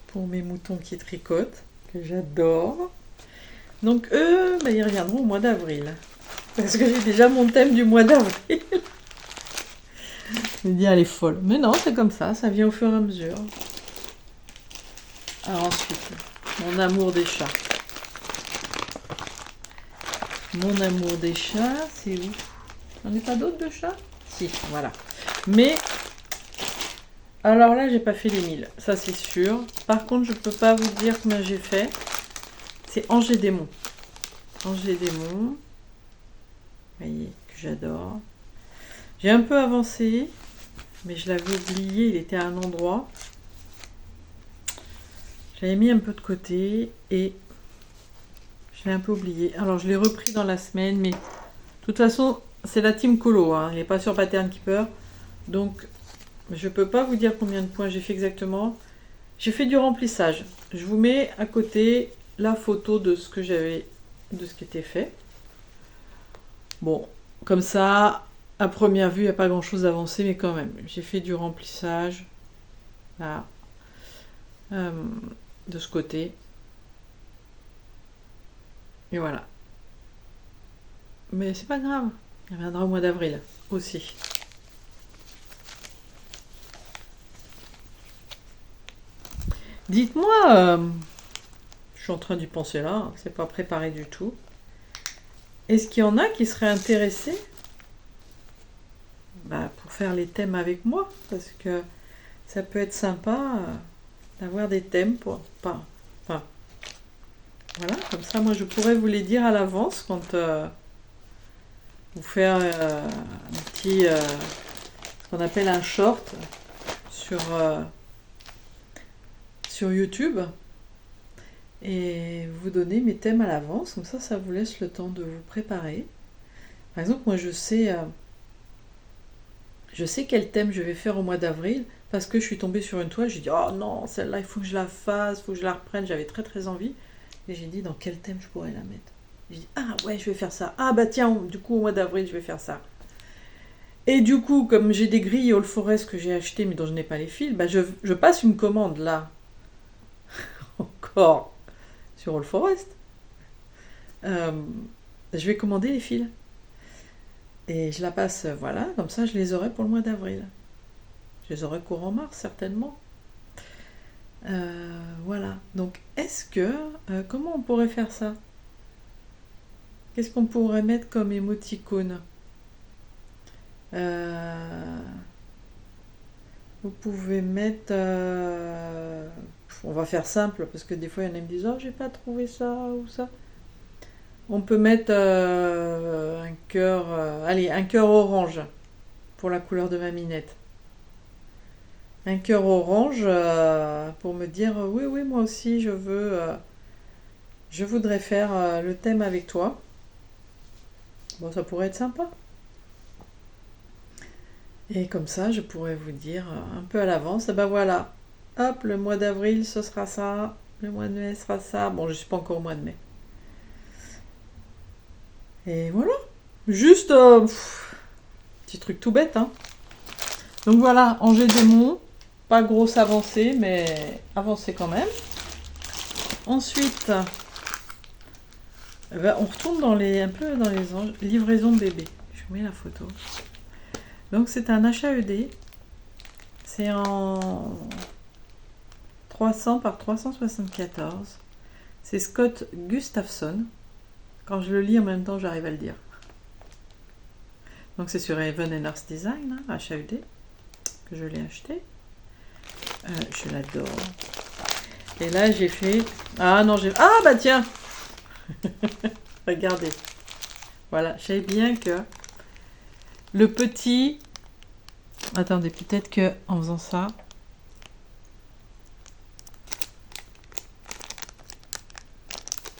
Pour mes moutons qui tricotent, que j'adore. Donc eux, ils reviendront au mois d'avril. Parce que j'ai déjà mon thème du mois d'avril. Je me dis, elle est folle. Mais non, c'est comme ça vient au fur et à mesure. Alors ensuite, mon amour des chats. Mon amour des chats, c'est où? J'en ai pas d'autres de chats? Si, voilà. Mais, alors là, j'ai pas fait les 1000, ça c'est sûr. Par contre, je peux pas vous dire combien j'ai fait. C'est Angers Démon. Angers Démon. Vous voyez, que j'adore. J'ai un peu avancé, mais je l'avais oublié, il était à un endroit. J'avais mis un peu de côté et je l'ai un peu oublié. Alors je l'ai repris dans la semaine, mais de toute façon, c'est la team colo, hein. Il n'est pas sur Pattern Keeper. Donc, je peux pas vous dire combien de points j'ai fait exactement. J'ai fait du remplissage. Je vous mets à côté la photo de ce que j'avais, de ce qui était fait. Bon, comme ça, à première vue, il n'y a pas grand chose avancé, mais quand même, j'ai fait du remplissage là, de ce côté. Et voilà. Mais c'est pas grave, il reviendra au mois d'avril aussi. Dites-moi, je suis en train d'y penser là, c'est pas préparé du tout. Est-ce qu'il y en a qui seraient intéressés pour faire les thèmes avec moi? Parce que ça peut être sympa d'avoir des thèmes pour pas. Enfin, voilà, comme ça, moi je pourrais vous les dire à l'avance quand vous faire un petit. Ce qu'on appelle un short sur YouTube. Et vous donner mes thèmes à l'avance, comme ça vous laisse le temps de vous préparer. Par exemple, moi je sais quel thème je vais faire au mois d'avril parce que je suis tombée sur une toile, j'ai dit oh non, celle-là il faut que je la fasse, il faut que je la reprenne, j'avais très très envie et j'ai dit dans quel thème je pourrais la mettre. J'ai dit ah ouais, je vais faire ça, ah bah tiens, du coup au mois d'avril je vais faire ça. Et du coup, comme j'ai des grilles All Forest que j'ai achetées mais dont je n'ai pas les fils, je passe une commande là encore sur All Forest. Je vais commander les fils. Et je la passe, voilà, comme ça je les aurai pour le mois d'avril. Je les aurai courant mars, certainement. Voilà. Donc, est-ce que... comment on pourrait faire ça? Qu'est-ce qu'on pourrait mettre comme émoticône? Vous pouvez mettre... on va faire simple, parce que des fois, il y en a qui me disent « Oh, j'ai pas trouvé ça ou ça ». On peut mettre un cœur... allez, un cœur orange, pour la couleur de ma minette. Un cœur orange, pour me dire « Oui, oui, moi aussi, je voudrais faire le thème avec toi ». Bon, ça pourrait être sympa. Et comme ça, je pourrais vous dire un peu à l'avance, et ben voilà, hop, le mois d'avril, ce sera ça, le mois de mai sera ça. Bon, je suis pas encore au mois de mai. Et voilà, juste petit truc tout bête, hein. Donc voilà, Angers Démon, pas grosse avancée, mais avancée quand même. Ensuite, ben, on retourne un peu dans les livraisons bébé. Je vous mets la photo. Donc c'est un HAED. C'est en 300 par 374. C'est Scott Gustafson. Quand je le lis en même temps, j'arrive à le dire. Donc c'est sur Even & Earth Design, hein, HAED, que je l'ai acheté. Je l'adore. Et là j'ai fait... Ah non, j'ai... Ah bah tiens. Regardez. Voilà, je savais bien que le petit... Attendez, peut-être que en faisant ça...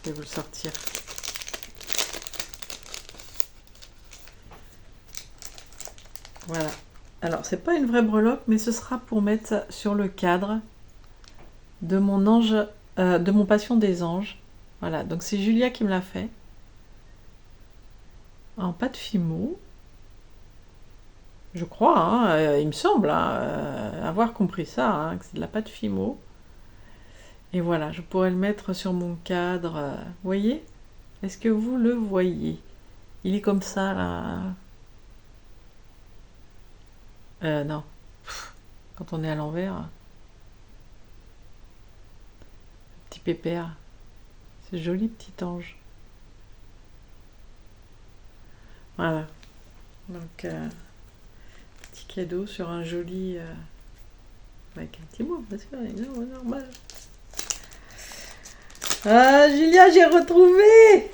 Je vais vous le sortir. Voilà. Alors, c'est pas une vraie breloque, mais ce sera pour mettre sur le cadre de mon ange, de mon Passion des anges. Voilà, donc c'est Julia qui me l'a fait. En pâte Fimo. Je crois, hein, il me semble avoir compris ça, hein, que c'est de la pâte Fimo. Et voilà, je pourrais le mettre sur mon cadre. Vous voyez? Est-ce que vous le voyez? Il est comme ça, là. Non. Quand on est à l'envers. Petit pépère. C'est joli petit ange. Voilà. Donc, petit cadeau sur un joli... avec un petit mot, bien sûr, normal. Ah, Julia, j'ai retrouvé!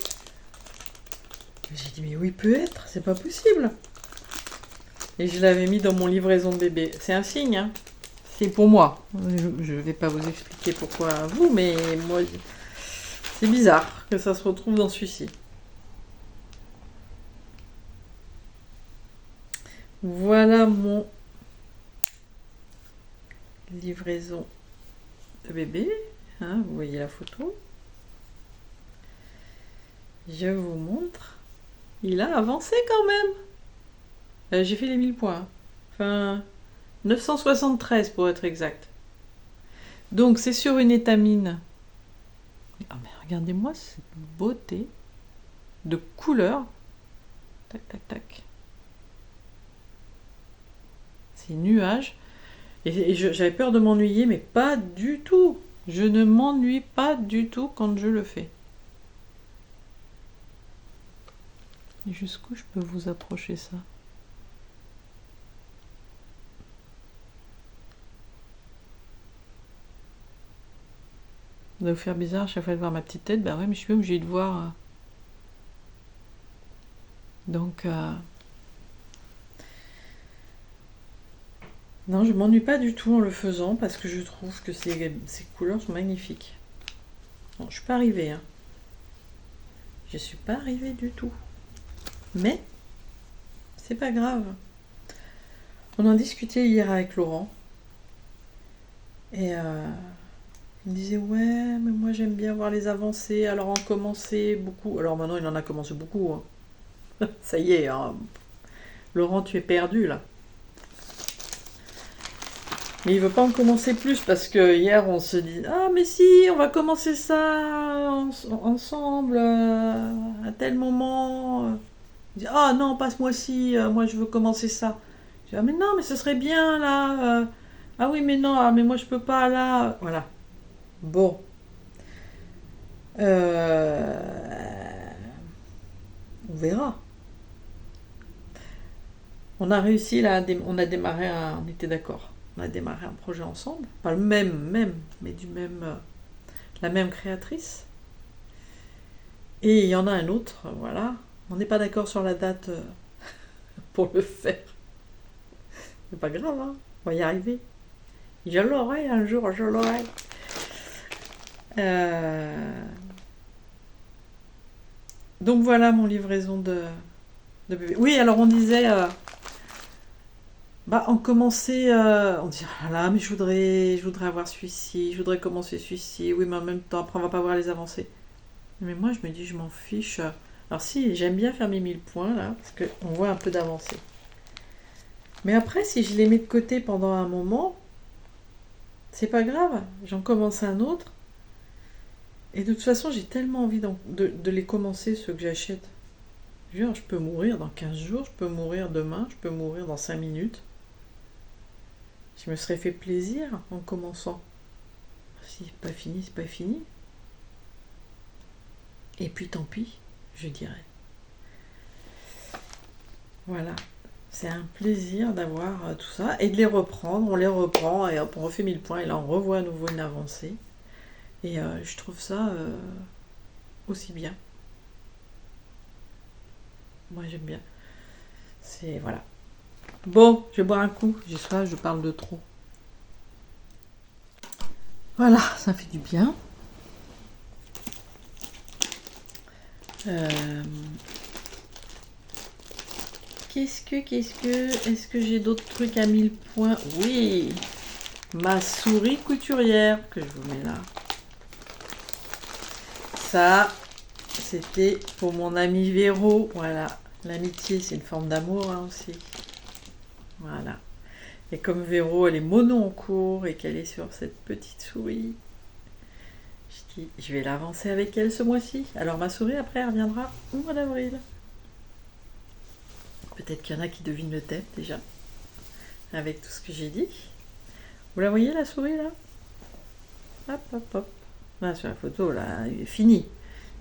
J'ai dit, mais où il peut être? C'est pas possible. Et je l'avais mis dans mon livraison de bébé. C'est un signe, hein. C'est pour moi. Je vais pas vous expliquer pourquoi vous, mais moi, c'est bizarre que ça se retrouve dans celui-ci. Voilà mon livraison de bébé. Hein, vous voyez la photo. Je vous montre. Il a avancé quand même. J'ai fait les 1000 points. Enfin, 973 pour être exact. Donc c'est sur une étamine. Ah mais regardez-moi cette beauté de couleur. Tac, tac, tac. C'est nuage. Et j'avais peur de m'ennuyer, mais pas du tout. Je ne m'ennuie pas du tout quand je le fais. Jusqu'où je peux vous approcher ça? Ça va vous faire bizarre à chaque fois de voir ma petite tête. Ben ouais, mais je suis obligée de voir. Donc, non, je m'ennuie pas du tout en le faisant parce que je trouve que ces couleurs sont magnifiques. Bon, je suis pas arrivée, hein. Je suis pas arrivée du tout. Mais, c'est pas grave. On en discutait hier avec Laurent. Et il me disait, ouais, mais moi j'aime bien voir les avancées. Alors en commencer beaucoup. Alors maintenant, il en a commencé beaucoup. Hein. Ça y est, hein. Laurent, tu es perdu là. Mais il veut pas en commencer plus parce que hier on se dit ah mais si on va commencer ça ensemble à tel moment. Il dit ah non pas ce mois-ci, moi je veux commencer ça. Je dis ah mais non mais ce serait bien là. Ah oui mais non mais moi je peux pas là. Voilà Bon. Euh, on verra. On a réussi là, on a démarré on était d'accord. On a démarré un projet ensemble. Pas le même, mais la même créatrice. Et il y en a un autre, voilà. On n'est pas d'accord sur la date pour le faire. C'est pas grave, hein. On va y arriver. Je l'aurai un jour, je l'aurai. Donc voilà mon livraison de bébé. Oui, alors on disait, on commençait, on dit, ah là, mais je voudrais avoir celui-ci, je voudrais commencer celui-ci. Oui, mais en même temps, après on va pas voir les avancées. Mais moi, je me dis, je m'en fiche. Alors si, j'aime bien faire mes 1000 points là, parce qu'on voit un peu d'avancée. Mais après, si je les mets de côté pendant un moment, c'est pas grave. J'en commence un autre. Et de toute façon, j'ai tellement envie de les commencer, ceux que j'achète. Je peux mourir dans 15 jours, je peux mourir demain, je peux mourir dans 5 minutes. Je me serais fait plaisir en commençant. Si c'est pas fini, c'est pas fini. Et puis tant pis, je dirais. Voilà. C'est un plaisir d'avoir tout ça et de les reprendre. On les reprend et hop, on refait 1000 points et là on revoit à nouveau une avancée. Et je trouve ça aussi bien. Moi j'aime bien. C'est voilà. Bon, je vais boire un coup. J'ai soif, je parle de trop. Voilà, ça fait du bien. Est-ce que j'ai d'autres trucs à 1000 points? Oui, ma souris couturière que je vous mets là. Ça, c'était pour mon ami Véro. Voilà, l'amitié, c'est une forme d'amour hein, aussi. Voilà. Et comme Véro, elle est mono en cours et qu'elle est sur cette petite souris, je dis, je vais l'avancer avec elle ce mois-ci. Alors ma souris, après, elle reviendra au mois d'avril. Peut-être qu'il y en a qui devinent le thème déjà, avec tout ce que j'ai dit. Vous la voyez la souris là? Hop, hop, hop. Là, sur la photo, là, il est fini.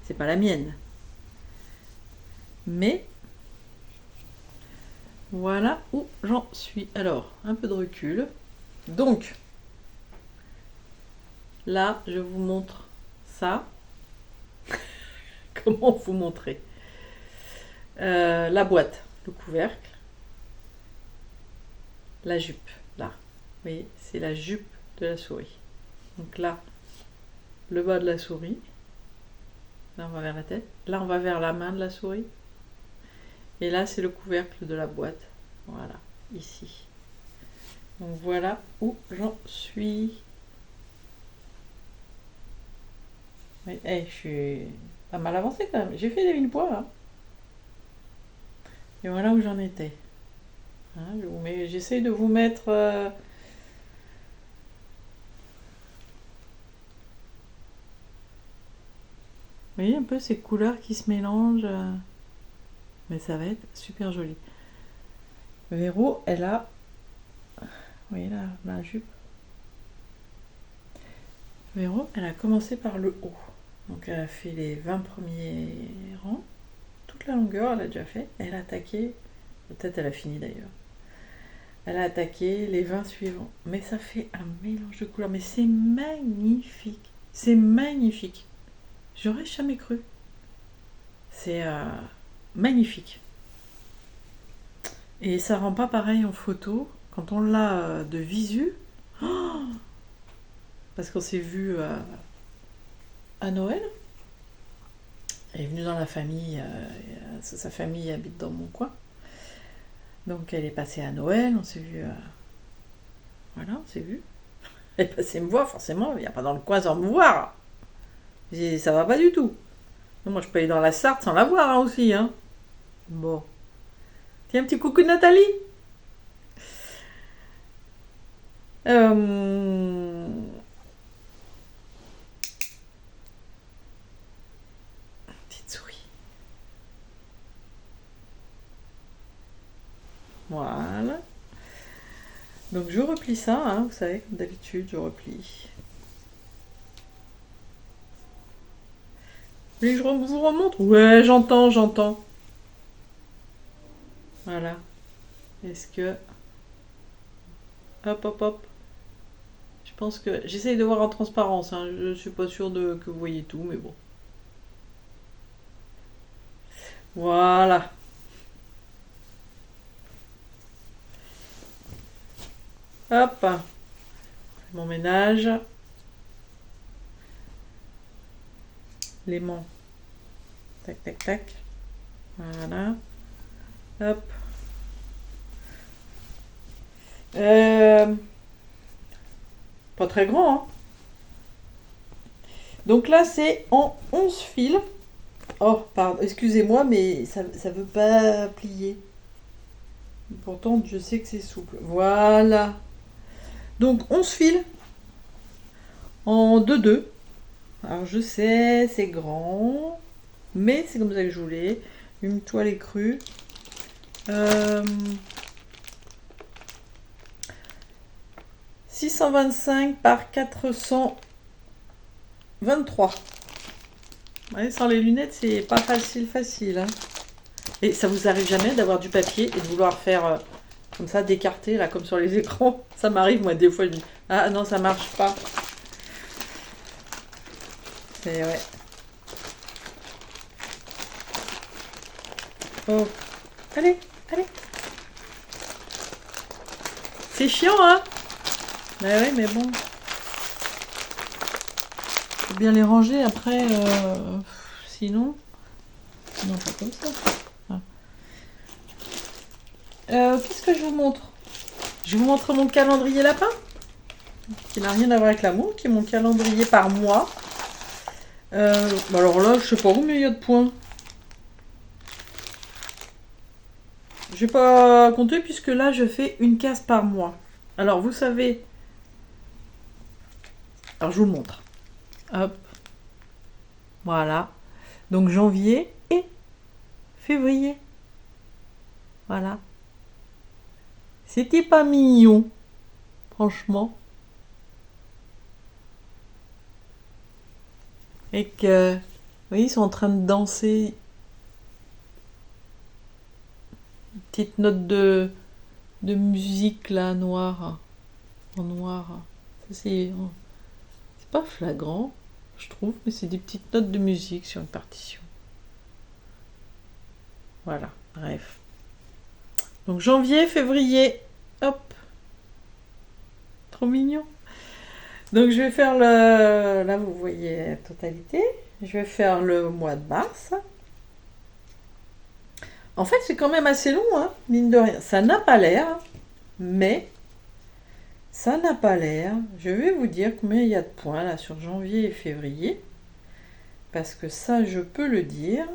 C'est pas la mienne. Mais voilà où j'en suis. Alors, un peu de recul. Donc, là, je vous montre ça. Comment vous montrer la boîte, le couvercle, la jupe, là. Vous voyez, c'est la jupe de la souris. Donc là, le bas de la souris. Là, on va vers la tête. Là, on va vers la main de la souris. Et là, c'est le couvercle de la boîte. Voilà, ici. Donc voilà où j'en suis. Mais, je suis pas mal avancée quand même. J'ai fait des 1000 points là. Et voilà où j'en étais. Hein, j'essaie de vous mettre... Vous voyez un peu ces couleurs qui se mélangent. Mais ça va être super joli. Véro, elle a... Vous voyez là, la jupe. Véro, elle a commencé par le haut. Donc elle a fait les 20 premiers rangs. Toute la longueur, elle a déjà fait. Elle a attaqué... Peut-être elle a fini d'ailleurs. Elle a attaqué les 20 suivants. Mais ça fait un mélange de couleurs. Mais c'est magnifique. C'est magnifique. J'aurais jamais cru. C'est magnifique. Et ça rend pas pareil en photo. Quand on l'a de visu. Oh, parce qu'on s'est vu à Noël. Elle est venue dans la famille. Sa famille habite dans mon coin. Donc elle est passée à Noël. On s'est vu... Voilà, on s'est vu. Elle est passée me voir, forcément. Il n'y a pas dans le coin sans me voir. Ça va pas du tout. Moi, je peux aller dans la Sarthe sans la voir hein, aussi. Hein. Bon. Tiens, un petit coucou de Nathalie. Petite souris. Voilà. Donc je replie ça, hein, vous savez, comme d'habitude, je replie. voulez que vous remontre? Ouais, j'entends, j'entends. Voilà. Est-ce que... Hop, hop, hop. Je pense que... J'essaye de voir en transparence. Hein. Je suis pas sûre que vous voyez tout, mais bon. Voilà. Hop. Mon ménage. L'aimant. Tac, tac, tac. Voilà. Hop. Pas très grand, hein. Donc là, c'est en 11 fils. Oh, pardon, excusez-moi, mais ça veut pas plier. Pourtant, je sais que c'est souple. Voilà. Donc 11 fils en 2-2. Alors je sais, c'est grand, mais c'est comme ça que je voulais. Une toile est crue. 625 par 423. Ouais, sans les lunettes, c'est pas facile. Hein. Et ça vous arrive jamais d'avoir du papier et de vouloir faire comme ça, d'écarter, là, comme sur les écrans? Ça m'arrive, moi, des fois, je dis, ah non, ça marche pas. C'est, ouais. Oh, allez, allez. C'est chiant, hein? Bah ouais, mais bon. Faut bien les ranger après, sinon... Non, pas comme ça. Ah. Qu'est-ce que je vous montre? Je vous montre mon calendrier lapin, qui n'a rien à voir avec l'amour, qui est mon calendrier par mois. Alors là, je sais pas combien il y a de points. Je vais pas compter puisque là, je fais une case par mois. Alors, vous savez... Alors, je vous le montre. Hop. Voilà. Donc, janvier et février. Voilà. C'était pas mignon. Franchement. Et que... Vous voyez, ils sont en train de danser. Une petite note de musique, là, noire. En noir. Ça, c'est pas flagrant, je trouve, mais c'est des petites notes de musique sur une partition. Voilà, bref. Donc janvier, février, hop. Trop mignon. Donc je vais faire le... Là, vous voyez la totalité. Je vais faire le mois de mars. En fait, c'est quand même assez long, hein, mine de rien. Ça n'a pas l'air, mais ça n'a pas l'air. Je vais vous dire combien il y a de points là sur janvier et février. Parce que ça, je peux le dire.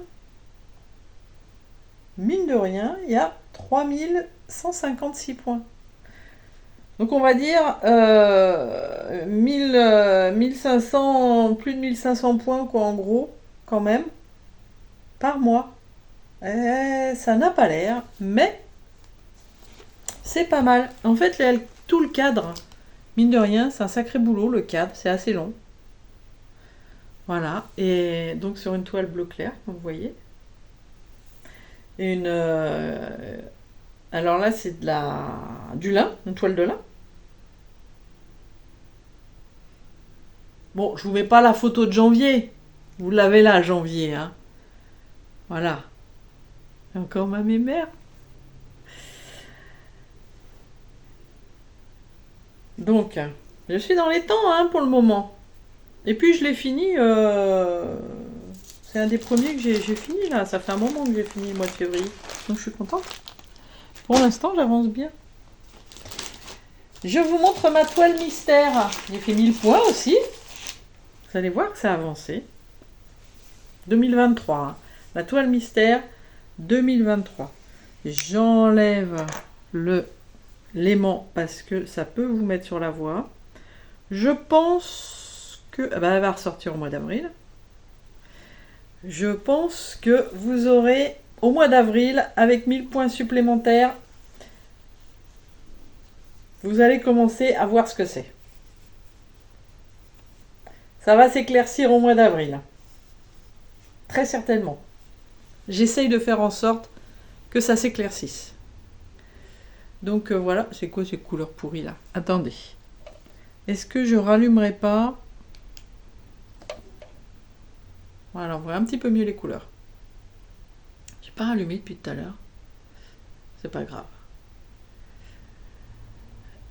Mine de rien, il y a 3156 points. Donc on va dire 1500, plus de 1500 points quoi en gros, quand même, par mois. Ça n'a pas l'air, mais c'est pas mal. En fait, tout le cadre, mine de rien, c'est un sacré boulot, le cadre, c'est assez long. Voilà, et donc sur une toile bleu clair, comme vous voyez. Alors là, c'est du lin, une toile de lin. Bon, je vous mets pas la photo de janvier. Vous l'avez là, janvier. Hein. Voilà. Et encore ma mémère. Donc, je suis dans les temps hein, pour le moment. Et puis, je l'ai fini. C'est un des premiers que j'ai fini là. Ça fait un moment que j'ai fini le mois de février. Donc, je suis contente. Pour l'instant, j'avance bien. Je vous montre ma toile mystère. J'ai fait 1000 points aussi. Vous allez voir que ça a avancé. 2023. Hein. La toile mystère 2023. J'enlève l'aimant parce que ça peut vous mettre sur la voie. Je pense que... elle va ressortir au mois d'avril. Je pense que vous aurez au mois d'avril, avec 1000 points supplémentaires, vous allez commencer à voir ce que c'est. Ça va s'éclaircir au mois d'avril. Très certainement. J'essaye de faire en sorte que ça s'éclaircisse. Donc voilà, c'est quoi ces couleurs pourries là? Attendez. Est-ce que je rallumerai pas? Voilà, on voit un petit peu mieux les couleurs. J'ai pas rallumé depuis tout à l'heure. C'est pas grave.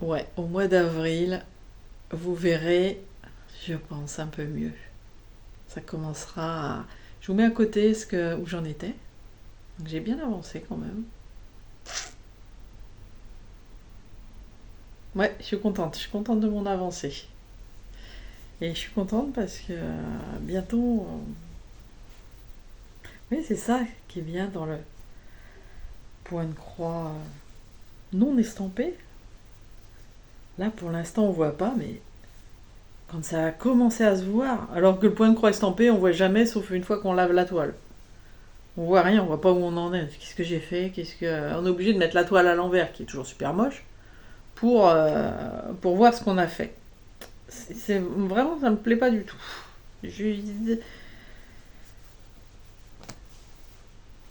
Ouais, au mois d'avril, vous verrez, je pense, un peu mieux. Ça commencera à... Je vous mets à côté où j'en étais. Donc j'ai bien avancé quand même. Ouais, je suis contente. Je suis contente de mon avancée. Et je suis contente parce que bientôt... Oui, c'est ça qui est bien dans le point de croix non estampé. Là, pour l'instant, on voit pas, mais quand ça a commencé à se voir, alors que le point de croix estampé, on voit jamais, sauf une fois qu'on lave la toile. On voit rien, on voit pas où on en est. Qu'est-ce que j'ai fait? On est obligé de mettre la toile à l'envers, qui est toujours super moche, pour voir ce qu'on a fait. C'est vraiment, ça me plaît pas du tout.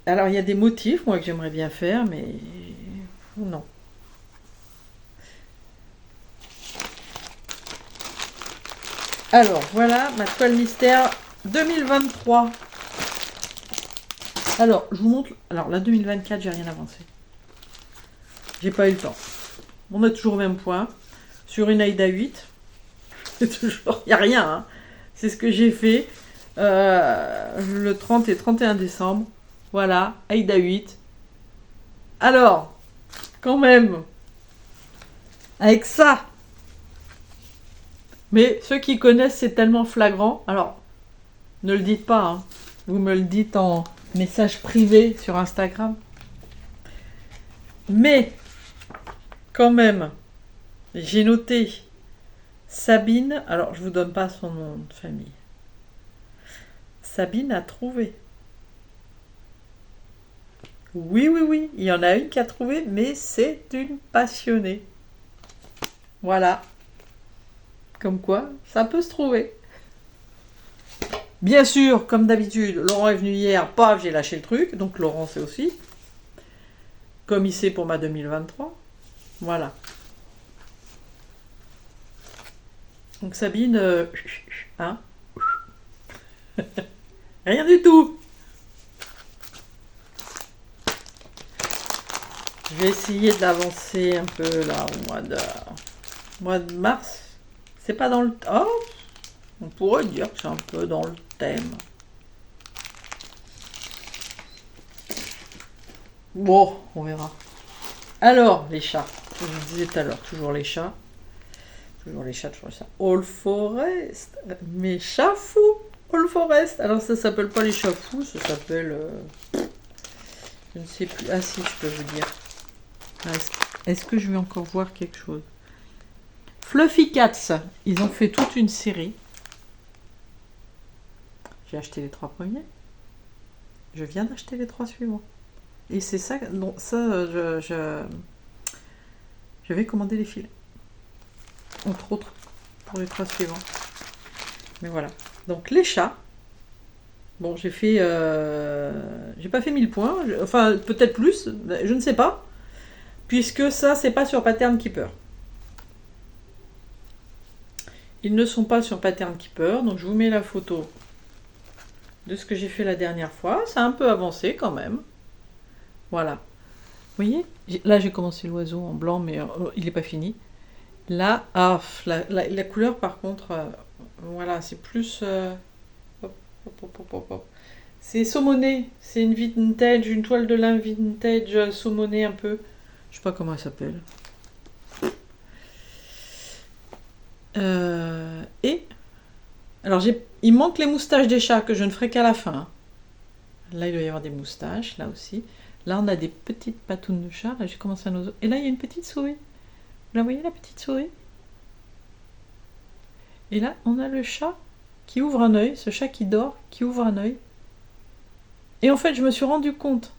Alors, il y a des motifs, moi, que j'aimerais bien faire, mais non. Alors, voilà ma toile mystère 2023. Alors, je vous montre... Alors, la 2024, j'ai rien avancé. J'ai pas eu le temps. On a toujours au même point. Sur une Aïda 8. C'est toujours... Il n'y a rien, hein. C'est ce que j'ai fait le 30 et 31 décembre. Voilà, Aïda 8. Alors, quand même, avec ça... Mais ceux qui connaissent, c'est tellement flagrant. Alors, ne le dites pas, hein. Vous me le dites en message privé sur Instagram. Mais, quand même, j'ai noté Sabine. Alors, je vous donne pas son nom de famille. Sabine a trouvé. Oui, oui, oui. Il y en a une qui a trouvé, mais c'est une passionnée. Voilà. Comme quoi, ça peut se trouver. Bien sûr, comme d'habitude, Laurent est venu hier, paf, j'ai lâché le truc. Donc Laurent sait aussi. Comme il sait pour ma 2023. Voilà. Donc Sabine, hein? Rien du tout. Je vais essayer d'avancer un peu là au mois de mars. C'est pas dans le... Oh, on pourrait dire que c'est un peu dans le thème. Bon, on verra. Alors, les chats. Je vous disais tout à l'heure, toujours les chats. Toujours les chats, toujours les chats. All Forest. Mes chats fous. All Forest. Alors, ça s'appelle pas les chats fous, ça s'appelle... je ne sais plus. Ah si, je peux vous dire. Est-ce que je vais encore voir quelque chose? Fluffy Cats, ils ont fait toute une série. J'ai acheté les 3 premiers. Je viens d'acheter les 3 suivants. Et c'est ça, donc ça, je vais commander les fils. Entre autres, pour les 3 suivants. Mais voilà. Donc les chats. Bon, j'ai fait... j'ai pas fait 1000 points. Enfin, peut-être plus. Je ne sais pas. Puisque ça, c'est pas sur Pattern Keeper. Ils ne sont pas sur Pattern Keeper, donc je vous mets la photo de ce que j'ai fait la dernière fois. Ça a un peu avancé quand même. Voilà. Vous voyez? Là, j'ai commencé l'oiseau en blanc, mais il n'est pas fini. Là, la couleur, par contre, voilà, c'est plus... C'est saumoné. C'est une vintage, une toile de lin vintage saumoné un peu. Je sais pas comment elle s'appelle. Alors, il manque les moustaches des chats que je ne ferai qu'à la fin. Là, il doit y avoir des moustaches, là aussi. Là, on a des petites patounes de chat. Là, j'ai commencé un oiseau. Et là, il y a une petite souris. Vous la voyez, la petite souris? Et là, on a le chat qui ouvre un œil. Ce chat qui dort, qui ouvre un œil. Et en fait, je me suis rendu compte,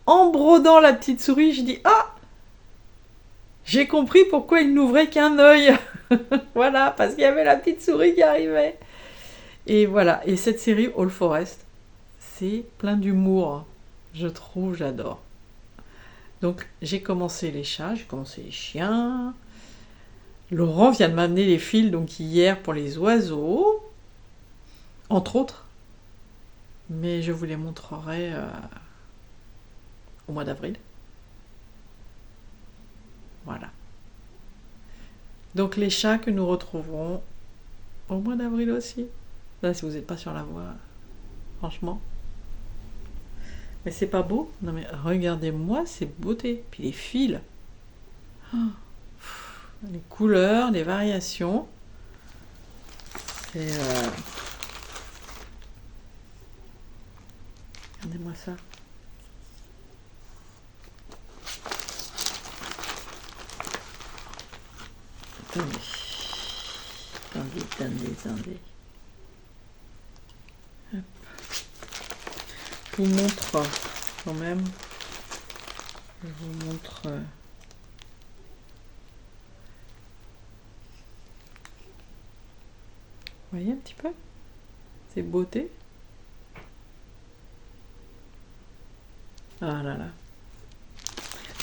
en brodant la petite souris, je dis « Ah ! J'ai compris pourquoi il n'ouvrait qu'un œil. » Voilà, parce qu'il y avait la petite souris qui arrivait. Et voilà, et cette série All Forest, c'est plein d'humour. Je trouve, j'adore. Donc j'ai commencé les chats, j'ai commencé les chiens. Laurent vient de m'amener les fils donc hier pour les oiseaux, entre autres. Mais je vous les montrerai au mois d'avril. Voilà. Donc les chats que nous retrouverons au mois d'avril aussi. Là, si vous n'êtes pas sur la voie, franchement. Mais c'est pas beau? Non mais regardez-moi ces beautés. Puis les fils. Oh, les couleurs, les variations. C'est... Regardez-moi ça. Attendez. Hop. Je vous montre quand même. Je vous montre. Vous voyez un petit peu ces beautés. Ah là là.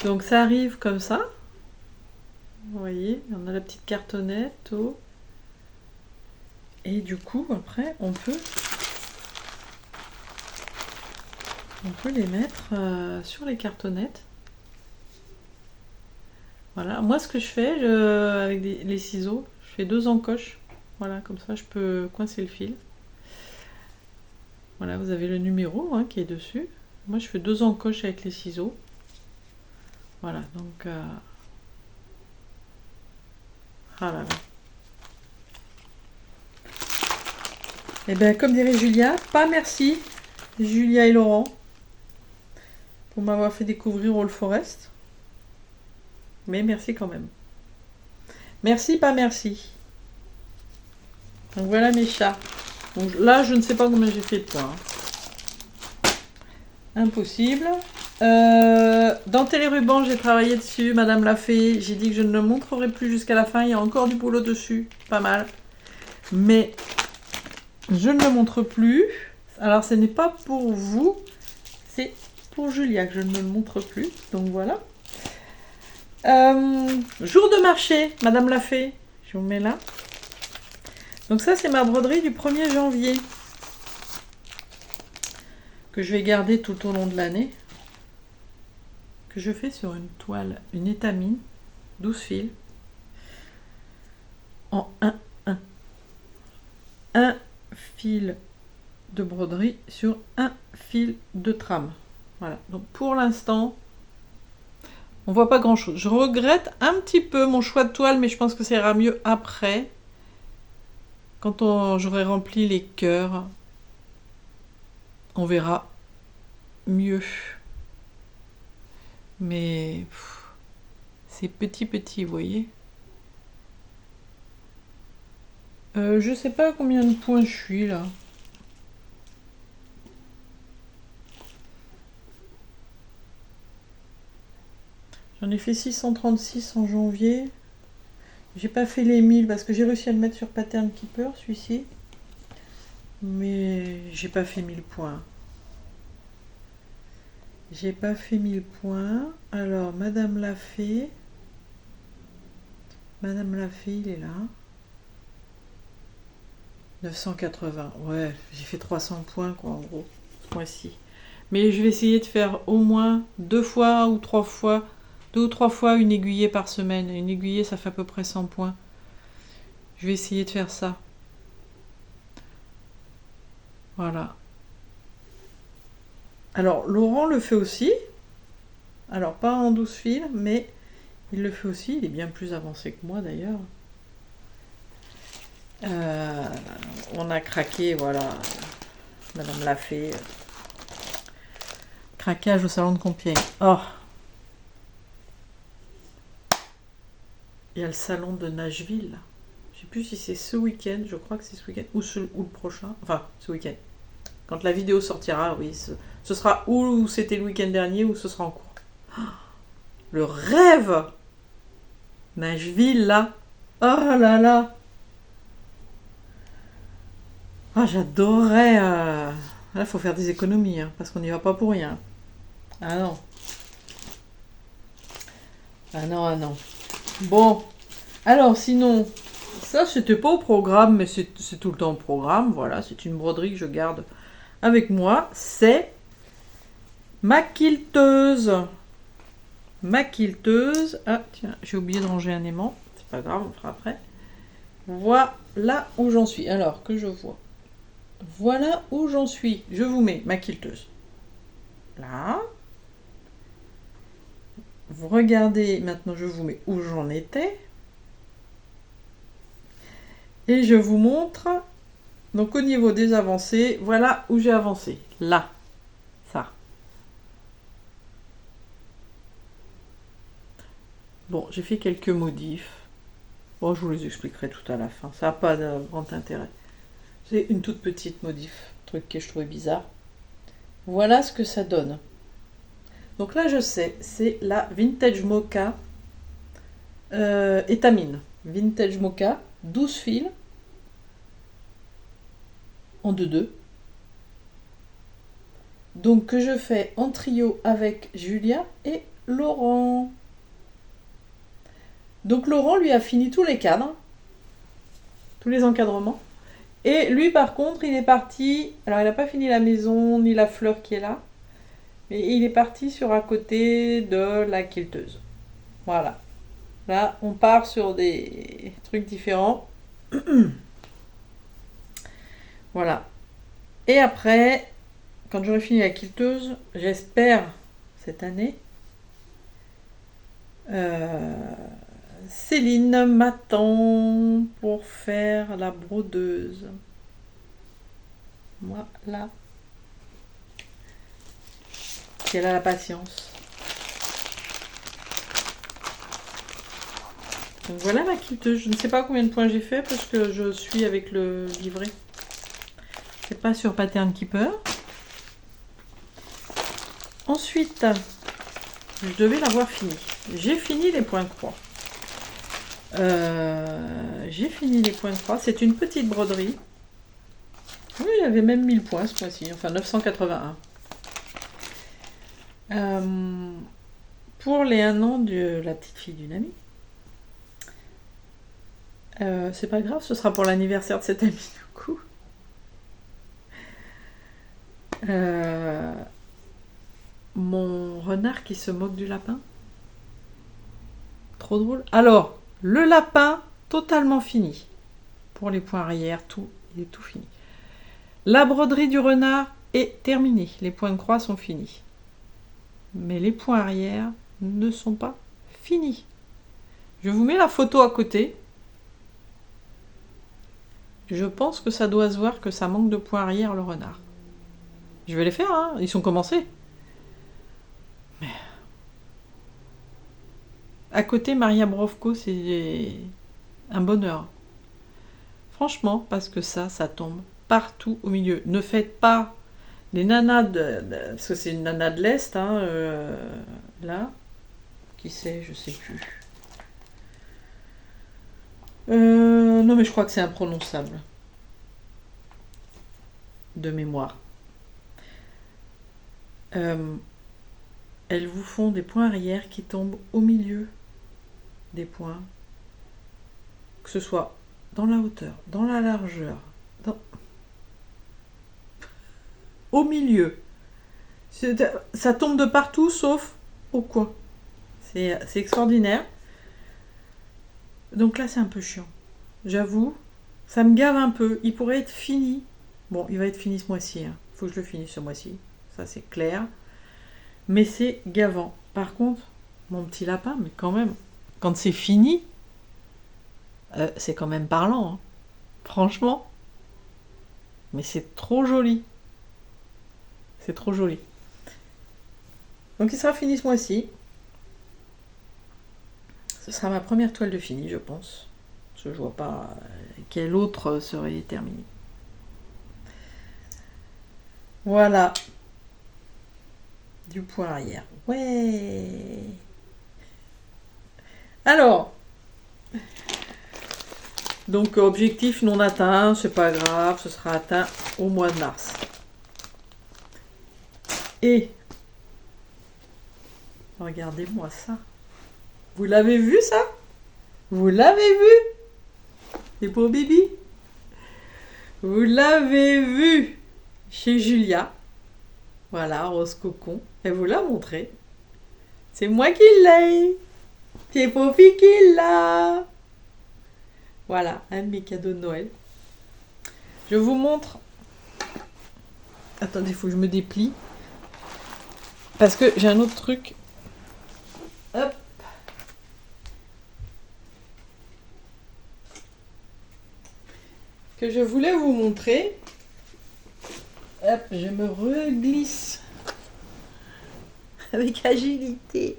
Donc ça arrive comme ça. Vous voyez, on a la petite cartonnette, tout. Et du coup, après, on peut les mettre sur les cartonnettes. Voilà. Moi, ce que je fais avec les ciseaux, je fais 2 encoches. Voilà, comme ça, je peux coincer le fil. Voilà, vous avez le numéro qui est dessus. Moi, je fais 2 encoches avec les ciseaux. Voilà, donc... Ah là là. Et bien, comme dirait Julia, pas merci, Julia et Laurent, pour m'avoir fait découvrir All Forest. Mais merci quand même. Merci, pas merci. Donc voilà mes chats. Donc là, je ne sais pas combien j'ai fait de points. Impossible. Dans Téléruban, j'ai travaillé dessus, Madame l'a fait. J'ai dit que je ne le montrerai plus jusqu'à la fin. Il y a encore du boulot dessus, pas mal. Mais je ne le montre plus. Alors, ce n'est pas pour vous, c'est pour Julia que je ne le montre plus. Donc voilà. Jour de marché, Madame l'a fait. Je vous mets là. Donc ça, c'est ma broderie du 1er janvier. Que je vais garder tout au long de l'année. Que je fais sur une toile, une étamine, 12 fils. En 1. Un fil de broderie sur un fil de trame. Voilà. Donc pour l'instant, on voit pas grand chose. Je regrette un petit peu mon choix de toile, mais je pense que ça ira mieux après. Quand j'aurai rempli les cœurs, on verra mieux. Mais c'est petit, vous voyez. Je sais pas combien de points je suis là. J'en ai fait 636 en janvier. J'ai pas fait les 1000 parce que j'ai réussi à le mettre sur Pattern Keeper, celui-ci. Mais j'ai pas fait 1000 points. J'ai pas fait 1000 points. Alors, Madame l'a fait. Madame l'a fait, il est là. 980. Ouais, j'ai fait 300 points, quoi, en gros, ce mois-ci. Mais je vais essayer de faire au moins 2 fois ou 3 fois, 2 ou 3 fois une aiguillée par semaine. Une aiguillée, ça fait à peu près 100 points. Je vais essayer de faire ça. Voilà. Alors, Laurent le fait aussi. Alors, pas en 12 fils, mais il le fait aussi. Il est bien plus avancé que moi, d'ailleurs. On a craqué, voilà. Madame l'a fait. Craquage au salon de Compiègne. Oh! Il y a le salon de Nashville. Je sais plus si c'est ce week-end. Je crois que c'est ce week-end. Ou le prochain. Enfin, ce week-end. Quand la vidéo sortira, oui. Ce sera ou c'était le week-end dernier ou ce sera en cours. Oh, le rêve! Nashville, là. Oh là là! Ah, j'adorerais Là, il faut faire des économies, hein, parce qu'on n'y va pas pour rien. Ah non. Ah non, ah non. Bon. Alors, sinon, ça, c'était pas au programme, mais c'est tout le temps au programme. Voilà, c'est une broderie que je garde avec moi. C'est ma quilteuse. Ma quilteuse. Ah, tiens, j'ai oublié de ranger un aimant. C'est pas grave, on fera après. Voilà où j'en suis. Alors, que je vois. Voilà où j'en suis. Je vous mets ma quilteuse. Là. Vous regardez, maintenant je vous mets où j'en étais. Et je vous montre, donc au niveau des avancées, voilà où j'ai avancé. Là, ça. Bon, j'ai fait quelques modifs. Bon, je vous les expliquerai tout à la fin. Ça n'a pas de grand intérêt. C'est une toute petite modif, truc que je trouvais bizarre. Voilà ce que ça donne. Donc là, je sais, c'est la Vintage Mocha Étamine. Vintage Mocha, 12 fils, en 2-2. Donc que je fais en trio avec Julia et Laurent. Donc Laurent, lui, a fini tous les cadres, tous les encadrements. Et lui, par contre, il est parti... Alors, il n'a pas fini la maison, ni la fleur qui est là. Mais il est parti sur à côté de la quilteuse. Voilà. Là, on part sur des trucs différents. Voilà. Et après, quand j'aurai fini la quilteuse, j'espère, cette année, Céline m'attend pour faire la brodeuse. Voilà. Elle a la patience. Donc voilà ma quilteuse. Je ne sais pas combien de points j'ai fait parce que je suis avec le livret. C'est pas sur Pattern Keeper. Ensuite, je devais l'avoir fini. J'ai fini les points croix. J'ai fini les points croix. C'est une petite broderie. Oui, il avait même 1000 points ce mois-ci. Enfin, 981. Pour les 1 an de la petite fille d'une amie. C'est pas grave, ce sera pour l'anniversaire de cette amie du coup. Mon renard qui se moque du lapin. Trop drôle. Alors, le lapin, totalement fini. Pour les points arrière, tout, il est tout fini. La broderie du renard est terminée. Les points de croix sont finis. Mais les points arrière ne sont pas finis. Je vous mets la photo à côté. Je pense que ça doit se voir que ça manque de points arrière le renard. Je vais les faire, hein. Ils sont commencés. Mais... À côté, Maria Brovko, c'est un bonheur. Franchement, parce que ça tombe partout au milieu. Ne faites pas les nanas parce que c'est une nana de l'Est, hein, là. Qui c'est, je sais plus. Non, mais je crois que c'est imprononçable. De mémoire. Elles vous font des points arrière qui tombent au milieu des points. Que ce soit dans la hauteur, dans la largeur, au milieu. Ça tombe de partout sauf au coin. C'est extraordinaire. Donc là, c'est un peu chiant. J'avoue, ça me gave un peu. Il pourrait être fini. Bon, il va être fini ce mois-ci. Il faut que je le finisse ce mois-ci. Ça, c'est clair. Mais c'est gavant. Par contre, mon petit lapin, mais quand même, quand c'est fini, c'est quand même parlant. Hein. Franchement. Mais c'est trop joli. C'est trop joli. Donc il sera fini ce mois-ci. Ce sera ma première toile de fini, je pense. Parce que je vois pas quelle autre serait terminée. Voilà. Du point arrière. Ouais. Alors. Donc objectif non atteint, c'est pas grave, ce sera atteint au mois de mars. Et regardez-moi ça. Vous l'avez vu ça? Vous l'avez vu? C'est pour Bibi. Vous l'avez vu chez Julia. Voilà, rose cocon. Elle vous l'a montré. C'est moi qui l'ai. C'est Poppy qui l'a. Voilà, un de mes cadeaux de Noël. Je vous montre. Attendez, il faut que je me déplie. Parce que j'ai un autre truc. Hop. Que je voulais vous montrer. Hop, je me reglisse. Avec agilité.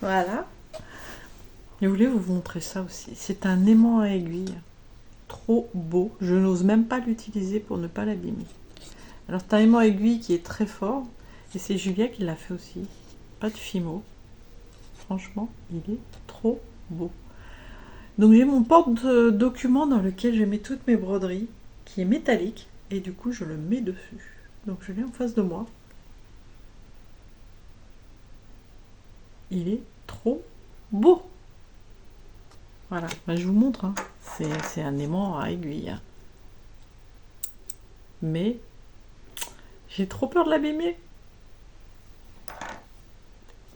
Voilà. Je voulais vous montrer ça aussi. C'est un aimant à aiguille. Trop beau. Je n'ose même pas l'utiliser pour ne pas l'abîmer. Alors c'est un aimant à aiguille qui est très fort. Et c'est Julia qui l'a fait aussi. Pas de fimo. Franchement, il est trop beau. Donc j'ai mon porte-document dans lequel je mets toutes mes broderies, qui est métallique. Et du coup, je le mets dessus. Donc je l'ai en face de moi. Il est trop beau. Voilà, ben, je vous montre. Hein. C'est un aimant à aiguille. Hein. Mais j'ai trop peur de l'abîmer.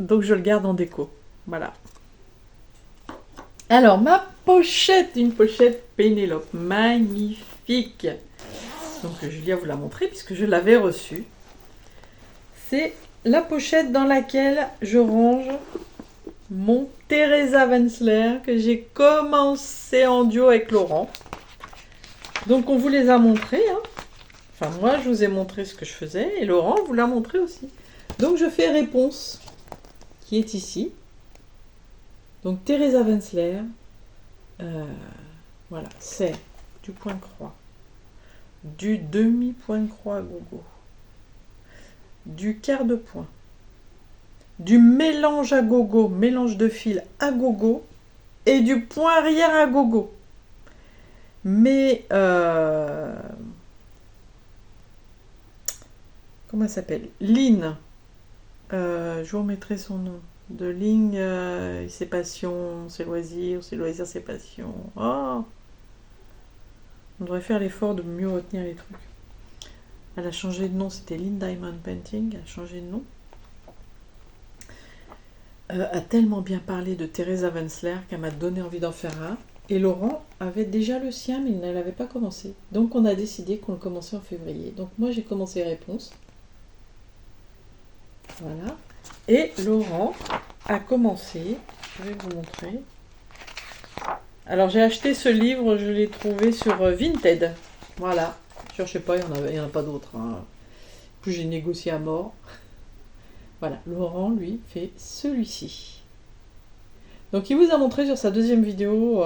Donc je le garde en déco. Voilà. Alors, ma pochette, une pochette Pénélope. Magnifique. Donc Julia vous l'a montré puisque je l'avais reçue. C'est la pochette dans laquelle je range mon Teresa Wenzler que j'ai commencé en duo avec Laurent. Donc on vous les a montrés. Hein. Enfin moi je vous ai montré ce que je faisais et Laurent vous l'a montré aussi. Donc je fais réponse qui est ici. Donc Teresa Wenzler. Voilà, c'est du point croix, du demi-point croix à gogo, du quart de point, du mélange à gogo, mélange de fil à gogo, et du point arrière à gogo. Mais, comment elle s'appelle? Lynn, je vous remettrai son nom, de Lynn, ses passions, ses loisirs, ses passions. Oh, on devrait faire l'effort de mieux retenir les trucs. Elle a changé de nom, c'était Lynn Diamond Painting, elle a changé de nom. A tellement bien parlé de Teresa Wenzler qu'elle m'a donné envie d'en faire un. Et Laurent avait déjà le sien, mais il ne l'avait pas commencé. Donc on a décidé qu'on le commençait en février. Donc moi j'ai commencé réponse. Voilà. Et Laurent a commencé, je vais vous montrer. Alors j'ai acheté ce livre, je l'ai trouvé sur Vinted. Voilà. Je sais pas, il y en a pas d'autres. Hein. Puis j'ai négocié à mort. Voilà, Laurent, lui, fait celui-ci. Donc il vous a montré sur sa deuxième vidéo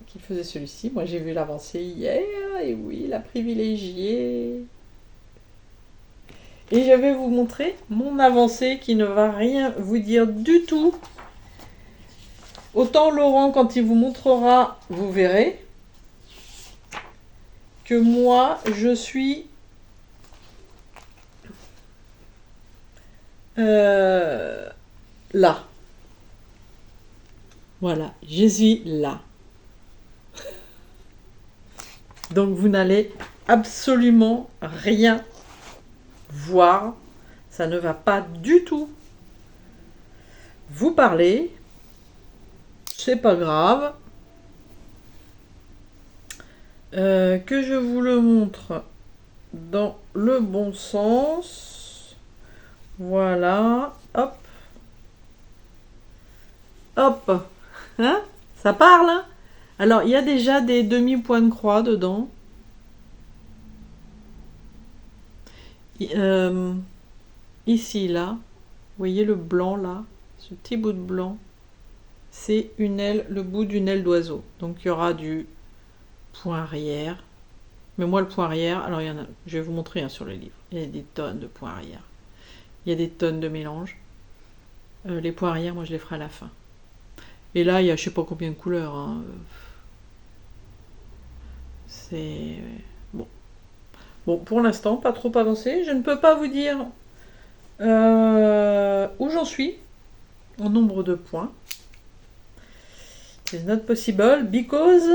qu'il faisait celui-ci. Moi j'ai vu l'avancée hier, et oui, la privilégiée. Et je vais vous montrer mon avancée qui ne va rien vous dire du tout. Autant Laurent, quand il vous montrera, vous verrez, que moi, je suis là. Voilà, je suis là. Donc vous n'allez absolument rien voir. Ça ne va pas du tout vous parler. C'est pas grave. Que je vous le montre dans le bon sens. Voilà. Hop. Hop. Hein? Ça parle, hein? Alors, il y a déjà des demi-points de croix dedans. Ici, là. Vous voyez le blanc, là? Ce petit bout de blanc. C'est une aile, le bout d'une aile d'oiseau. Donc, il y aura du point arrière. Mais moi, le point arrière, alors il y en a, je vais vous montrer hein, sur le livre. Il y a des tonnes de points arrière. Il y a des tonnes de mélanges. Les points arrière, moi, je les ferai à la fin. Et là, il y a je sais pas combien de couleurs. Hein. C'est... Bon. Bon, pour l'instant, pas trop avancé. Je ne peux pas vous dire où j'en suis en nombre de points. It's not possible because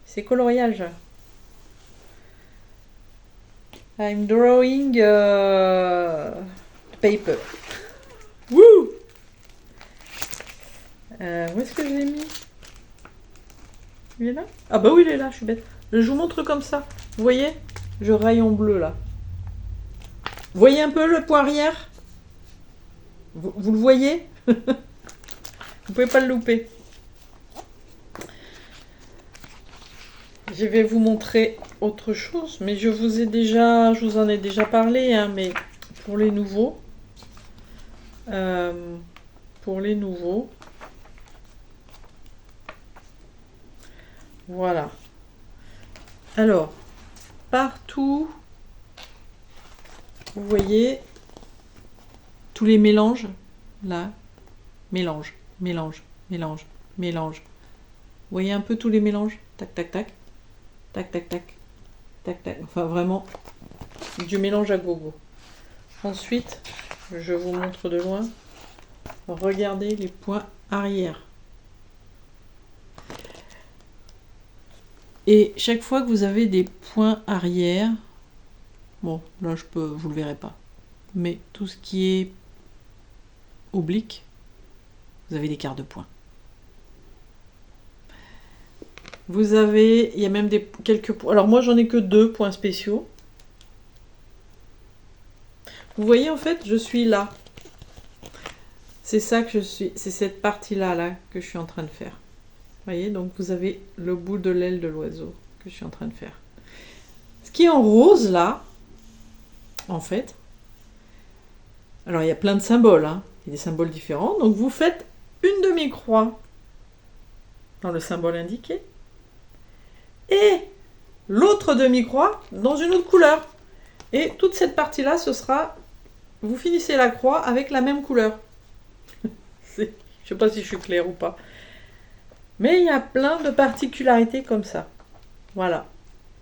c'est coloriage. I'm drawing paper. Wouh! Où est-ce que je l'ai mis? Il est là? Ah bah oui, il est là, je suis bête. Je vous montre comme ça. Vous voyez? Je raille en bleu là. Vous voyez un peu le point arrière? Vous le voyez? Vous pouvez pas le louper. Je vais vous montrer autre chose, mais je vous en ai déjà parlé, hein, mais pour les nouveaux, voilà. Alors, partout, vous voyez tous les mélanges, là, mélange, mélange, mélange, mélange. Vous voyez un peu tous les mélanges? Tac, tac, tac, tac, tac, tac, tac, tac. Enfin, vraiment, du mélange à gogo. Ensuite, je vous montre de loin. Regardez les points arrière. Et chaque fois que vous avez des points arrière, bon, là, vous le verrez pas. Mais tout ce qui est oblique, vous avez des quarts de points. Vous avez, il y a même quelques points. Alors moi, j'en ai que 2 points spéciaux. Vous voyez, en fait, je suis là. C'est ça que je suis, c'est cette partie-là là, que je suis en train de faire. Vous voyez, donc vous avez le bout de l'aile de l'oiseau que je suis en train de faire. Ce qui est en rose là, en fait, alors il y a plein de symboles, hein, il y a des symboles différents, donc vous faites une demi-croix dans le symbole indiqué et l'autre demi-croix dans une autre couleur. Et toute cette partie-là, ce sera, vous finissez la croix avec la même couleur. Je ne sais pas si je suis claire ou pas. Mais il y a plein de particularités comme ça. Voilà.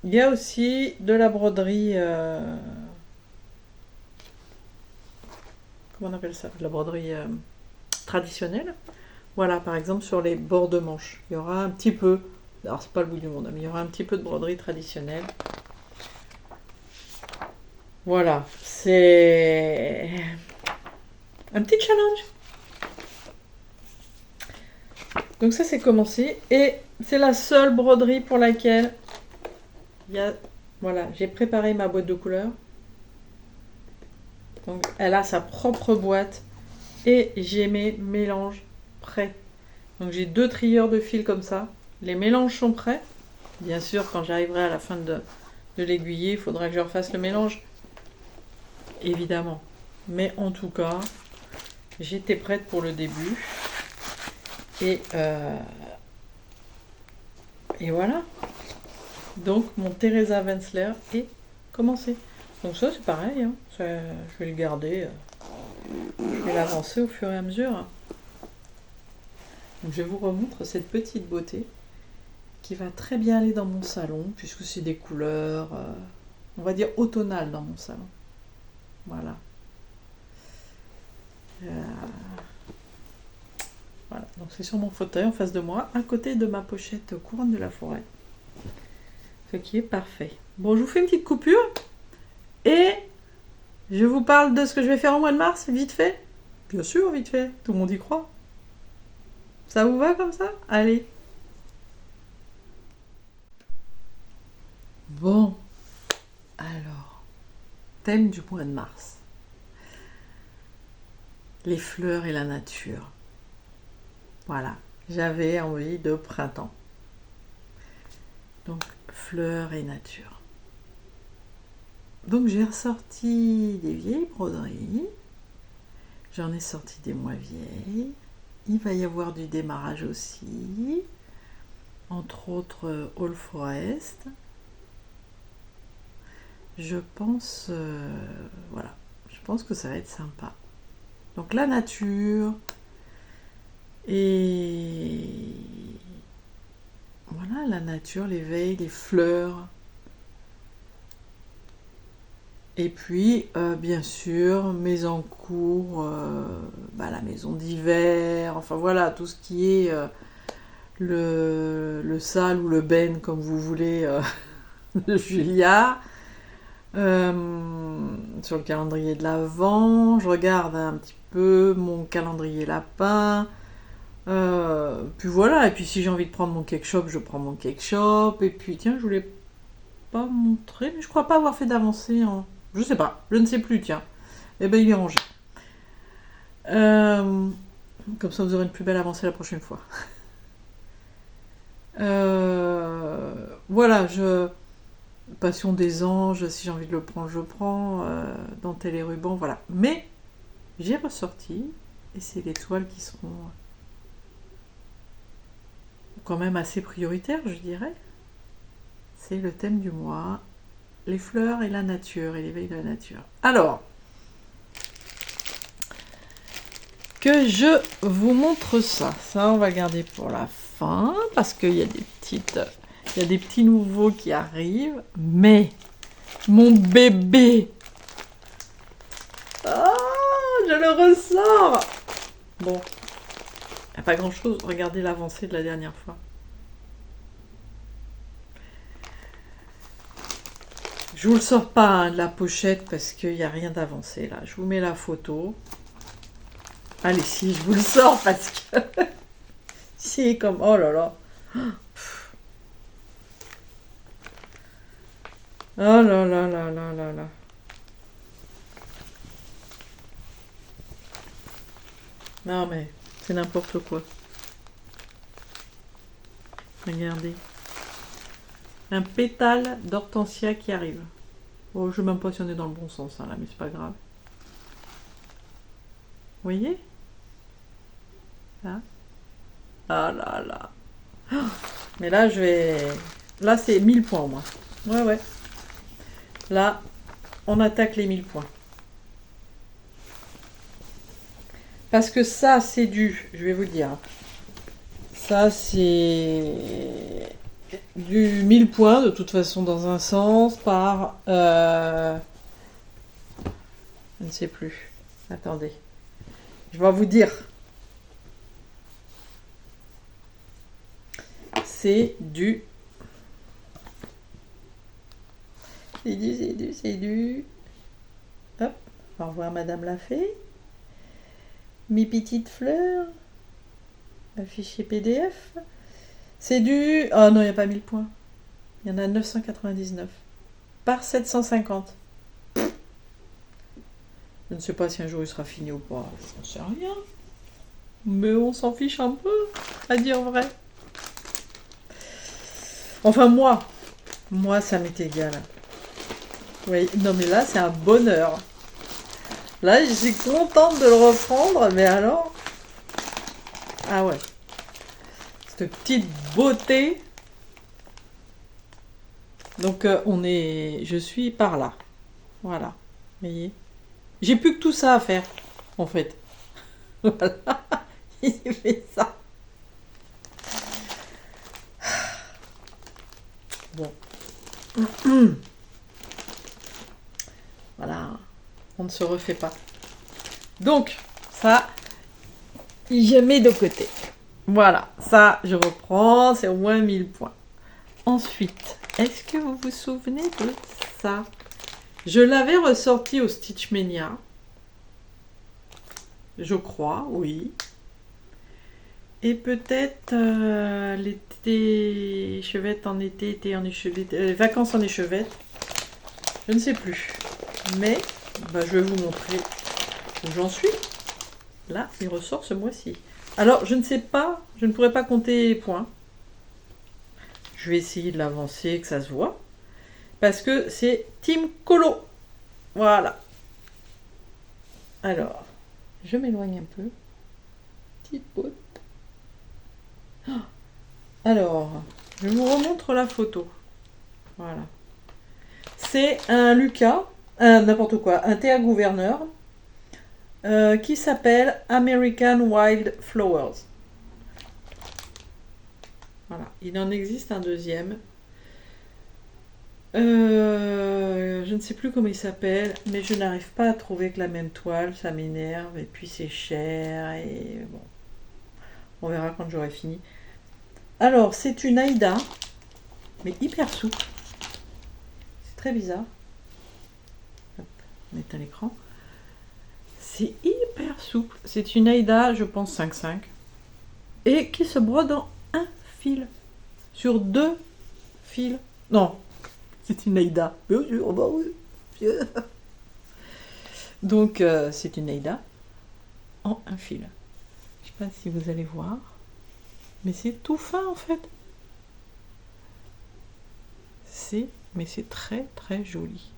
Il y a aussi de la broderie... comment on appelle ça? De la broderie traditionnelle. Voilà, par exemple, sur les bords de manches. Il y aura un petit peu... Alors, c'est pas le bout du monde, mais il y aura un petit peu de broderie traditionnelle. Voilà. C'est... un petit challenge. Donc ça, c'est commencé. Et c'est la seule broderie pour laquelle il y a... Voilà, j'ai préparé ma boîte de couleurs. Donc elle a sa propre boîte. Et j'ai mes mélanges prêts. Donc j'ai 2 trieurs de fil comme ça. Les mélanges sont prêts. Bien sûr, quand j'arriverai à la fin de l'aiguiller, il faudra que je refasse le mélange. Évidemment. Mais en tout cas, j'étais prête pour le début. Et voilà. Donc mon Teresa Wenzler est commencé. Donc ça c'est pareil, hein. Je vais le garder, je vais l'avancer au fur et à mesure. Donc je vous remontre cette petite beauté qui va très bien aller dans mon salon, puisque c'est des couleurs, on va dire automnales dans mon salon. Voilà. Voilà, donc c'est sur mon fauteuil en face de moi, à côté de ma pochette couronne de la forêt. Ce qui est parfait. Bon, je vous fais une petite coupure et je vous parle de ce que je vais faire au mois de mars, vite fait. Bien sûr, vite fait, tout le monde y croit. Ça vous va comme ça? Allez. Bon, alors, thème du mois de mars. Les fleurs et la nature. Voilà, j'avais envie de printemps. Donc, fleurs et nature. Donc, j'ai ressorti des vieilles broderies. J'en ai sorti des moins vieilles. Il va y avoir du démarrage aussi. Entre autres, All Forest. Je pense, voilà, je pense que ça va être sympa. Donc, la nature. Et Voilà, la nature, l'éveil, les fleurs. Et puis, bien sûr, mes encours, la maison d'hiver, enfin voilà, tout ce qui est le sal ou le ben, comme vous voulez, de Julia. Sur le calendrier de l'Avent, je regarde un petit peu mon calendrier lapin. Puis voilà, et puis si j'ai envie de prendre mon cake shop, je prends mon cake shop. Et puis tiens, je voulais pas montrer, mais je crois pas avoir fait d'avancée en... Je sais pas, je ne sais plus, tiens. Eh ben il est rangé. Comme ça vous aurez une plus belle avancée la prochaine fois. Voilà, Passion des anges, si j'ai envie de le prendre, je prends. Dentelle et ruban, voilà. Mais j'ai ressorti, et c'est les toiles qui seront quand même assez prioritaires, je dirais. C'est le thème du mois, les fleurs et la nature, et l'éveil de la nature. Alors, que je vous montre ça. Ça, on va le garder pour la fin, parce qu'il y a des petits nouveaux qui arrivent. Mais, mon bébé, je le ressors. Bon, il n'y a pas grand chose. Regardez l'avancée de la dernière fois. Je vous le sors pas de la pochette parce qu'il n'y a rien d'avancé là. Je vous mets la photo. Allez, si, je vous le sors parce que... c'est comme... Oh là là. Oh là là là là là là. Non mais, c'est n'importe quoi. Regardez. Un pétale d'hortensia qui arrive. Oh, je ne sais même pas si on est dans le bon sens hein, là, mais c'est pas grave. Vous voyez? Là. Ah là là. Mais là, je vais... Là, c'est 1000 points, moi. Ouais, ouais. Là, on attaque les 1000 points. Parce que ça, c'est dû, je vais vous le dire. Ça, c'est du 1000 points, de toute façon, dans un sens, par... je ne sais plus. Attendez. Je vais vous dire. C'est du... C'est du... Hop, au revoir Madame la Fée. Mes petites fleurs. Un fichier PDF. C'est du... Oh non, il n'y a pas 1000 points. Il y en a 999. Par 750. Je ne sais pas si un jour il sera fini ou pas. Je n'en sais rien. Mais on s'en fiche un peu, à dire vrai. Enfin, moi, ça m'est égal. Oui, non mais là, c'est un bonheur. Là, je suis contente de le reprendre, mais alors... Ah ouais. Cette petite beauté. Donc, je suis par là. Voilà. Vous voyez? J'ai plus que tout ça à faire, en fait. Voilà. Il fait ça. Bon. Voilà. On ne se refait pas. Donc, ça, je mets de côté. Voilà. Ça, je reprends. C'est au moins 1000 points. Ensuite, est-ce que vous vous souvenez de ça? Je l'avais ressorti au Stitchmania. Je crois, oui. Et peut-être l'été, échevette en été en échevette, vacances en échevette. Je ne sais plus. Mais je vais vous montrer où j'en suis. Là, il ressort ce mois-ci. Alors, je ne sais pas, je ne pourrais pas compter les points. Je vais essayer de l'avancer, que ça se voit. Parce que c'est Team Colo. Voilà. Alors, je m'éloigne un peu. Petite pote. Alors, je vous remontre la photo. Voilà. C'est un Lucas, n'importe quoi, un théâtre gouverneur qui s'appelle American Wild Flowers. Voilà, il en existe un deuxième. Je ne sais plus comment il s'appelle, mais je n'arrive pas à trouver que la même toile, ça m'énerve, et puis c'est cher, et bon, on verra quand j'aurai fini. Alors, c'est une Aïda, mais hyper souple. C'est très bizarre. Hop, on éteint l'écran. C'est hyper souple. C'est une Aïda, je pense 5,5. Et qui se brode en un fil. Sur 2 fils. Non, c'est une Aïda. Donc, c'est une Aïda en un fil. Je ne sais pas si vous allez voir. Mais c'est tout fin en fait. Mais c'est très très joli.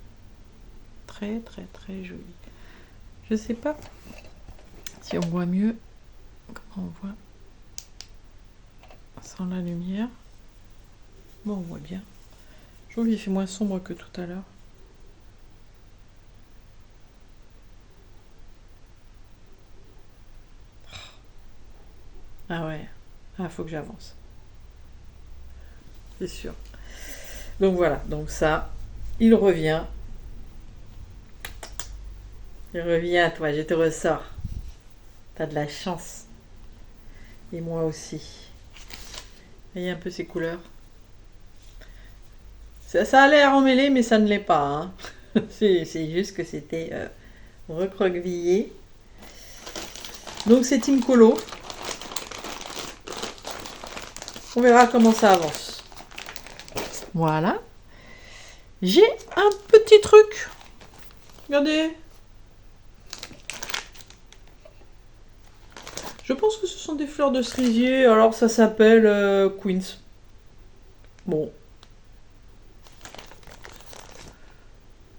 Très très très joli. Je sais pas si on voit mieux. Comment on voit sans la lumière. Bon, on voit bien. Je trouve qu'il fait moins sombre que tout à l'heure. Ah ouais. Ah, faut que j'avance. C'est sûr. Donc voilà. Donc ça, il revient. Il revient à toi. Je te ressors. T'as de la chance. Et moi aussi. Voyez un peu ces couleurs. Ça a l'air emmêlé, mais ça ne l'est pas. Hein. C'est juste que c'était recroquevillé. Donc c'est Team Colo. On verra comment ça avance. Voilà. J'ai un petit truc. Regardez. Je pense que ce sont des fleurs de cerisier. Alors ça s'appelle Queens. Bon.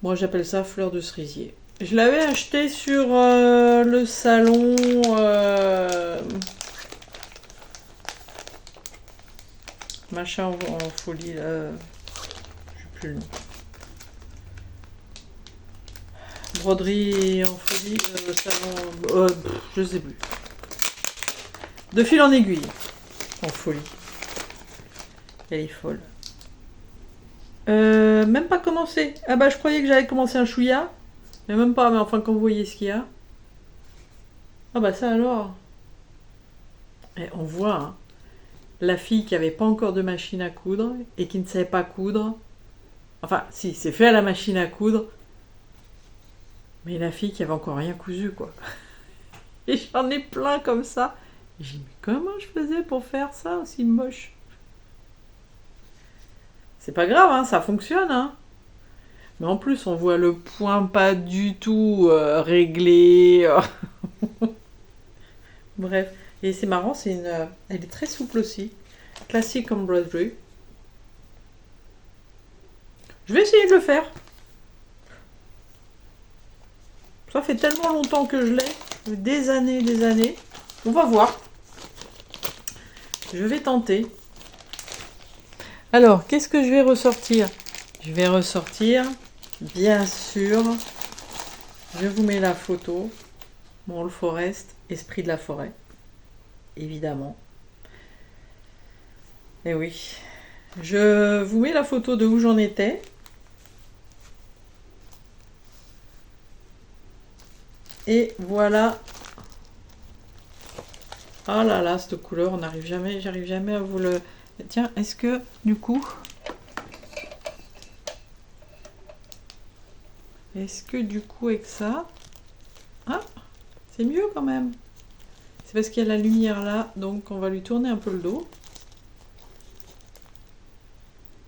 Moi j'appelle ça fleurs de cerisier. Je l'avais acheté sur le salon... machin en folie là. Je sais plus le nom. Broderie en folie, salon... je sais plus. De fil en aiguille. En folie. Elle est folle. Même pas commencé. Ah bah je croyais que j'avais commencé un chouïa. Mais même pas, mais enfin quand vous voyez ce qu'il y a. Ah bah ça alors. Et on voit hein, la fille qui avait pas encore de machine à coudre et qui ne savait pas coudre. Enfin si, c'est fait à la machine à coudre. Mais la fille qui avait encore rien cousu quoi. Et j'en ai plein comme ça. J'ai dit mais comment je faisais pour faire ça aussi moche? C'est pas grave, hein, ça fonctionne. Hein. Mais en plus, on voit le point pas du tout réglé. Bref. Et c'est marrant, elle est très souple aussi. Classic embroidery. Je vais essayer de le faire. Ça fait tellement longtemps que je l'ai. Des années, des années. On va voir. Je vais tenter. Alors, qu'est-ce que je vais ressortir? Je vais ressortir, bien sûr, je vous mets la photo. Bon, le Forest, esprit de la forêt, évidemment. Et oui, je vous mets la photo de où j'en étais. Et voilà. Ah là là, cette couleur, on n'arrive jamais, j'arrive jamais à vous le... Tiens, est-ce que, du coup... Est-ce que, du coup, avec ça... Ah, c'est mieux quand même. C'est parce qu'il y a la lumière là, donc on va lui tourner un peu le dos.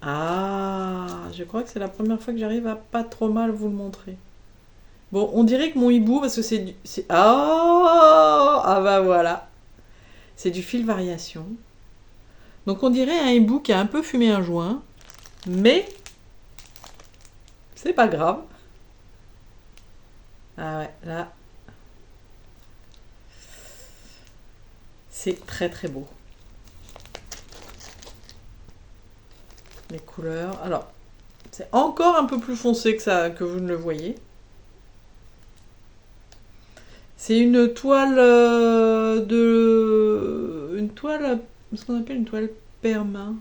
Ah, je crois que c'est la première fois que j'arrive à pas trop mal vous le montrer. Bon, on dirait que mon hibou, parce que c'est du... Ah bah voilà. C'est du fil variation. Donc on dirait un hibou qui a un peu fumé un joint. Mais... c'est pas grave. Ah ouais, là... c'est très très beau. Les couleurs... Alors, c'est encore un peu plus foncé que ça, que vous ne le voyez. C'est une toile une toile, ce qu'on appelle une toile super main.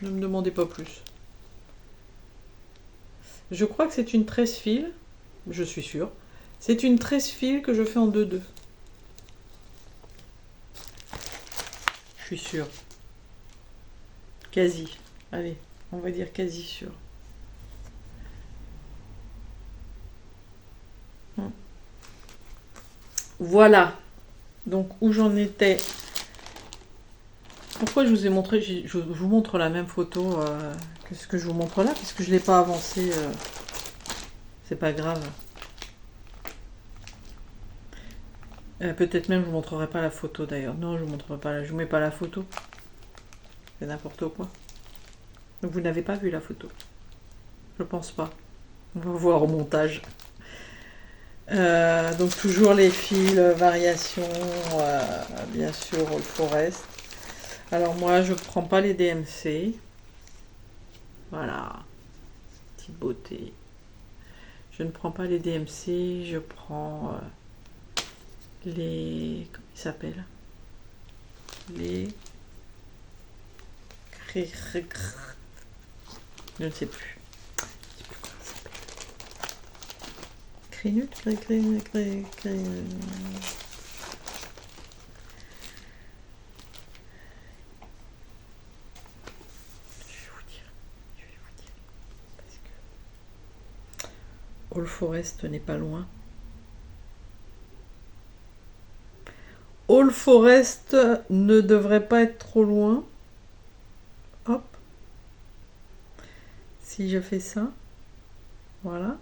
Ne me demandez pas plus. Je crois que c'est une tresse fil. Je suis sûre. C'est une tresse fil que je fais en 2-2. Je suis sûre. Quasi. Allez, on va dire quasi sûr. Voilà. Donc, où j'en étais. Pourquoi je vous ai montré, je vous montre la même photo que ce que je vous montre là, puisque je ne l'ai pas avancé. C'est pas grave. Peut-être même je vous montrerai pas la photo d'ailleurs. Non, je vous montrerai pas. Je vous mets pas la photo. C'est n'importe quoi. Donc vous n'avez pas vu la photo. Je pense pas. On va voir au montage. Donc toujours les fils, variations, bien sûr, All Forest. Alors moi, je prends pas les DMC. Voilà. Petite beauté. Je ne prends pas les DMC, je prends les... Comment ils s'appellent? Les... Je ne sais plus. Crinut, Je vais vous dire. Parce que All Forest n'est pas loin. All Forest ne devrait pas être trop loin. Hop. Si je fais ça. Voilà.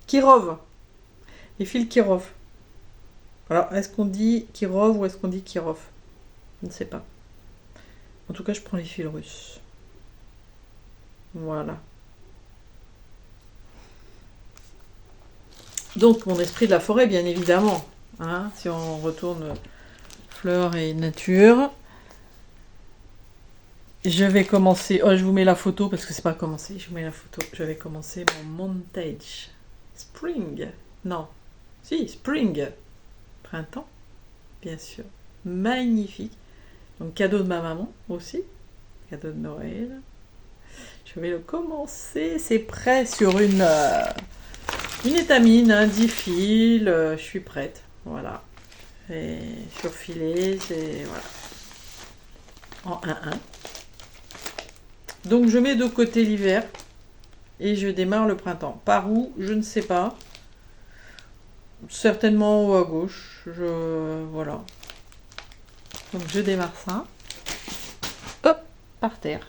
Kirov. Les fils Kirov. Alors, est-ce qu'on dit Kirov ou est-ce qu'on dit Kirov? Je ne sais pas. En tout cas, je prends les fils russes. Voilà. Donc, mon esprit de la forêt, bien évidemment. Hein, si on retourne fleurs et nature. Je vais commencer... Oh, je vous mets la photo parce que c'est pas commencé. Je vous mets la photo. Je vais commencer mon montage. Spring. Non. Si, spring. Printemps, bien sûr. Magnifique. Donc, cadeau de ma maman aussi. Cadeau de Noël. Je vais le commencer. C'est prêt sur une étamine, hein, 10 fils. Je suis prête. Voilà. Et surfilé, c'est... Voilà. En 1-1. Donc, je mets de côté l'hiver. Et je démarre le printemps. Par où? Je ne sais pas. Certainement en haut à gauche. Voilà. Donc, je démarre ça. Hop, par terre.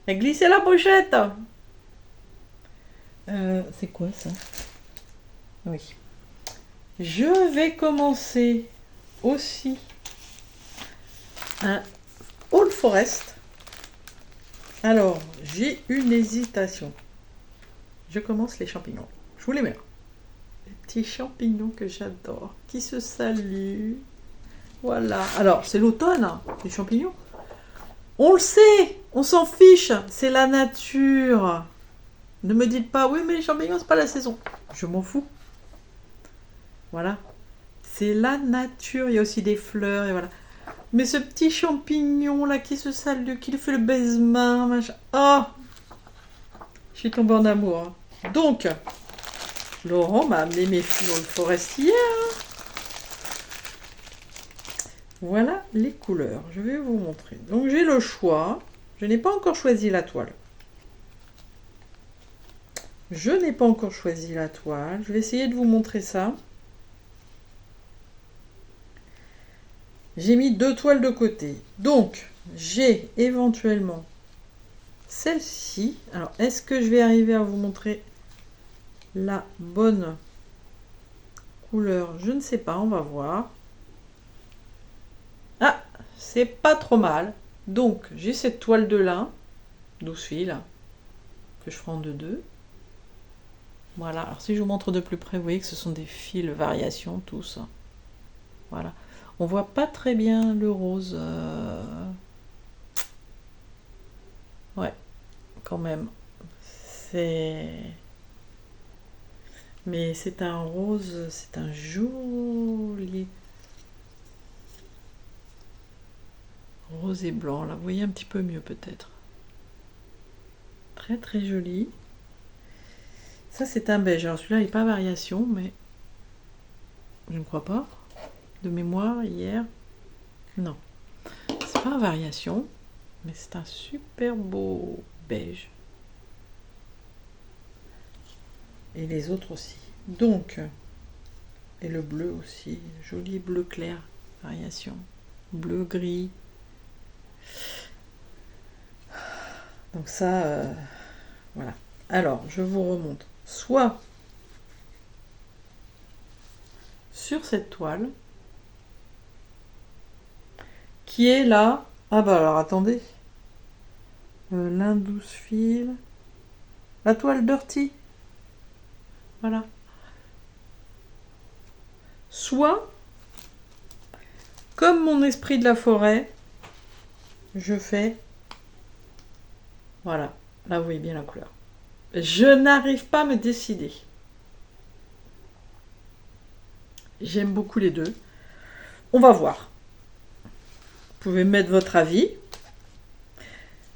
Et glisser la pochette. C'est quoi ça? Oui. Je vais commencer aussi un All Forest. Alors, j'ai une hésitation. Je commence les champignons. Je vous les mets. Les petits champignons que j'adore, qui se saluent. Voilà. Alors, c'est l'automne, hein, les champignons. On le sait, on s'en fiche, c'est la nature. Ne me dites pas, oui, mais les champignons, c'est pas la saison. Je m'en fous. Voilà. C'est la nature, il y a aussi des fleurs, et voilà. Mais ce petit champignon là qui se salue, qui lui fait le baise-main, machin. Oh, je suis tombée en amour. Donc, Laurent m'a amené mes fils dans le forestier. Voilà les couleurs. Je vais vous montrer. Donc, j'ai le choix. Je n'ai pas encore choisi la toile. Je n'ai pas encore choisi la toile. Je vais essayer de vous montrer ça. J'ai mis 2 toiles de côté. Donc, j'ai éventuellement celle-ci. Alors, est-ce que je vais arriver à vous montrer la bonne couleur? Je ne sais pas, on va voir. Ah, c'est pas trop mal. Donc, j'ai cette toile de lin, 12 fils, que je ferai en 2-2. Voilà, alors si je vous montre de plus près, vous voyez que ce sont des fils variations, tous. Voilà. On voit pas très bien le rose. Ouais, quand même. Mais c'est un rose, c'est un joli... Rose et blanc, là, vous voyez un petit peu mieux peut-être. Très très joli. Ça c'est un beige, alors celui-là il n'est pas variation, mais je ne crois pas. De mémoire, hier, non. C'est pas variation, mais c'est un super beau beige. Et les autres aussi. Donc, et le bleu aussi, joli bleu clair, variation. Bleu gris. Donc ça, voilà. Alors, je vous remonte. Soit sur cette toile, qui est là. Ah bah alors attendez. L'un 12 fils. La toile Dirty. Voilà. Soit, comme mon esprit de la forêt, je fais... Voilà. Là, vous voyez bien la couleur. Je n'arrive pas à me décider. J'aime beaucoup les deux. On va voir. Vous pouvez mettre votre avis.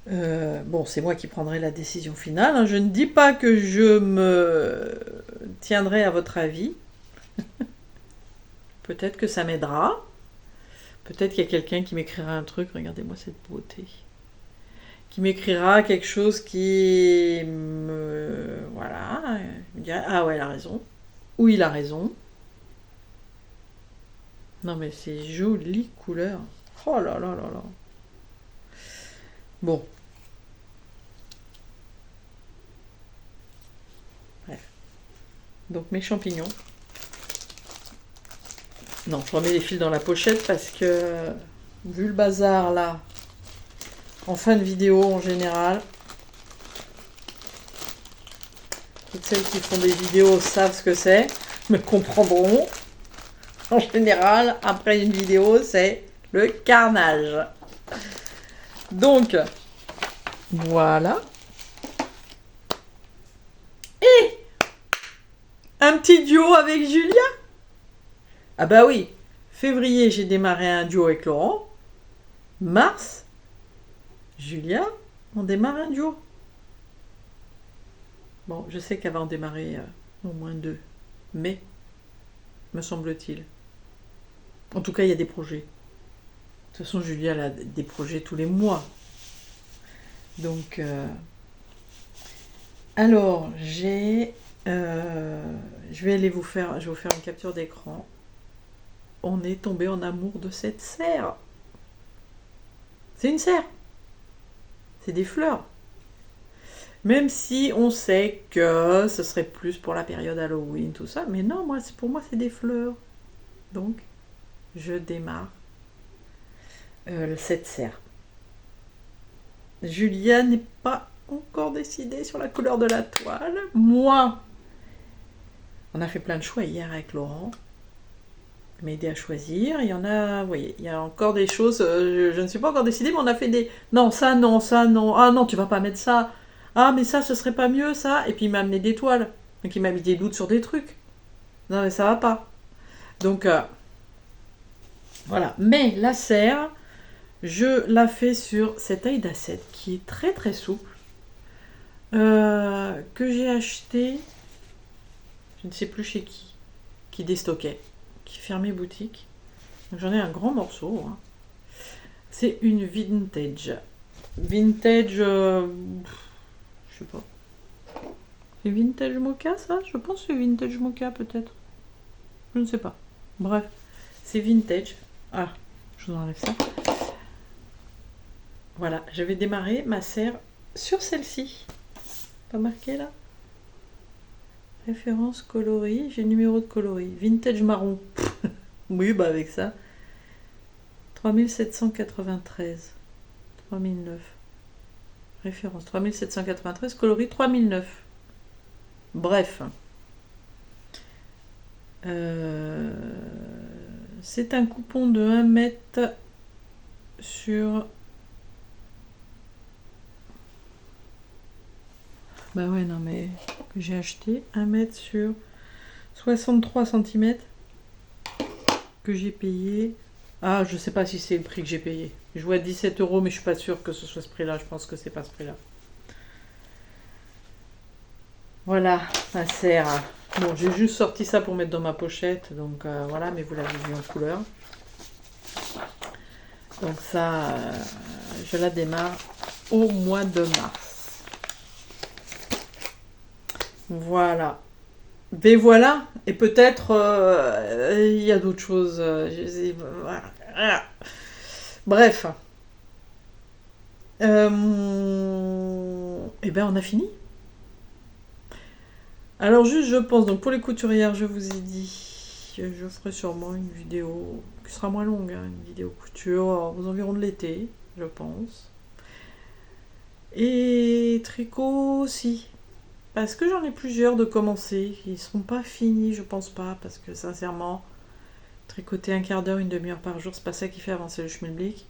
Bon, c'est moi qui prendrai la décision finale. Hein. Je ne dis pas que je me tiendrai à votre avis. Peut-être que ça m'aidera. Peut-être qu'il y a quelqu'un qui m'écrira un truc. Regardez-moi cette beauté. Qui m'écrira quelque chose qui me... Voilà. Me dirait, ah ouais, elle a raison. Ou il a raison. Non mais c'est jolie couleur. Oh là là là là. Bon. Bref. Donc mes champignons. Non, je remets les fils dans la pochette parce que, vu le bazar là, en fin de vidéo en général, toutes celles qui font des vidéos savent ce que c'est, me comprendront. En général, après une vidéo, c'est le carnage. Donc, voilà. Et un petit duo avec Julia. Ah bah oui, février, j'ai démarré un duo avec Laurent. Mars, Julia, on démarre un duo. Bon, je sais qu'elle va en démarrer au moins 2. Mais, me semble-t-il. En tout cas, il y a des projets. De toute façon, Julia elle a des projets tous les mois. Donc, alors, je vais aller vous faire une capture d'écran. On est tombé en amour de cette serre. C'est une serre. C'est des fleurs. Même si on sait que ce serait plus pour la période Halloween, tout ça. Mais non, pour moi, c'est des fleurs. Donc, je démarre cette serre. Julia n'est pas encore décidée sur la couleur de la toile. Moi, on a fait plein de choix hier avec Laurent. Il m'a aidé à choisir. Il y en a, vous voyez, il y a encore des choses, je ne suis pas encore décidée, mais on a fait des... Non, ça, non, ça, non. Ah non, tu vas pas mettre ça. Ah, mais ça, ce serait pas mieux, ça. Et puis il m'a amené des toiles. Donc il m'a mis des doutes sur des trucs. Non, mais ça va pas. Donc, voilà. Mais la serre, je la fais sur cette taille d'assiette qui est très très souple. Que j'ai acheté, je ne sais plus chez qui déstockait, qui fermait boutique. J'en ai un grand morceau. Hein. C'est une vintage. Vintage, je sais pas. C'est vintage mocha ça? Je pense que c'est vintage mocha peut-être. Je ne sais pas. Bref, c'est vintage. Ah, je vous enlève ça. Voilà, je vais démarrer ma serre sur celle-ci. Pas marqué là? Référence coloris, j'ai le numéro de coloris. Vintage marron. Oui, bah avec ça. 3793. 3009. Référence 3793, coloris 3009. Bref. C'est un coupon de 1 mètre sur... Bah ouais, non mais... que j'ai acheté 1 mètre sur 63 cm. Que j'ai payé... Ah, je sais pas si c'est le prix que j'ai payé. Je vois 17 €, mais je suis pas sûre que ce soit ce prix-là. Je pense que c'est pas ce prix-là. Voilà, la serre. Bon, j'ai juste sorti ça pour mettre dans ma pochette, donc voilà, mais vous l'avez vu en couleur. Donc ça, je la démarre au mois de mars. Voilà. Mais voilà, et peut-être il y a d'autres choses. Voilà. Bref. Eh bien, on a fini. Alors juste, je pense, donc pour les couturières, je vous ai dit, je ferai sûrement une vidéo qui sera moins longue, hein, une vidéo couture aux environs de l'été, je pense. Et tricot aussi, parce que j'en ai plusieurs de commencer, ils ne seront pas finis, je pense pas, parce que sincèrement, tricoter un quart d'heure, une demi-heure par jour, c'est pas ça qui fait avancer le schmilblick.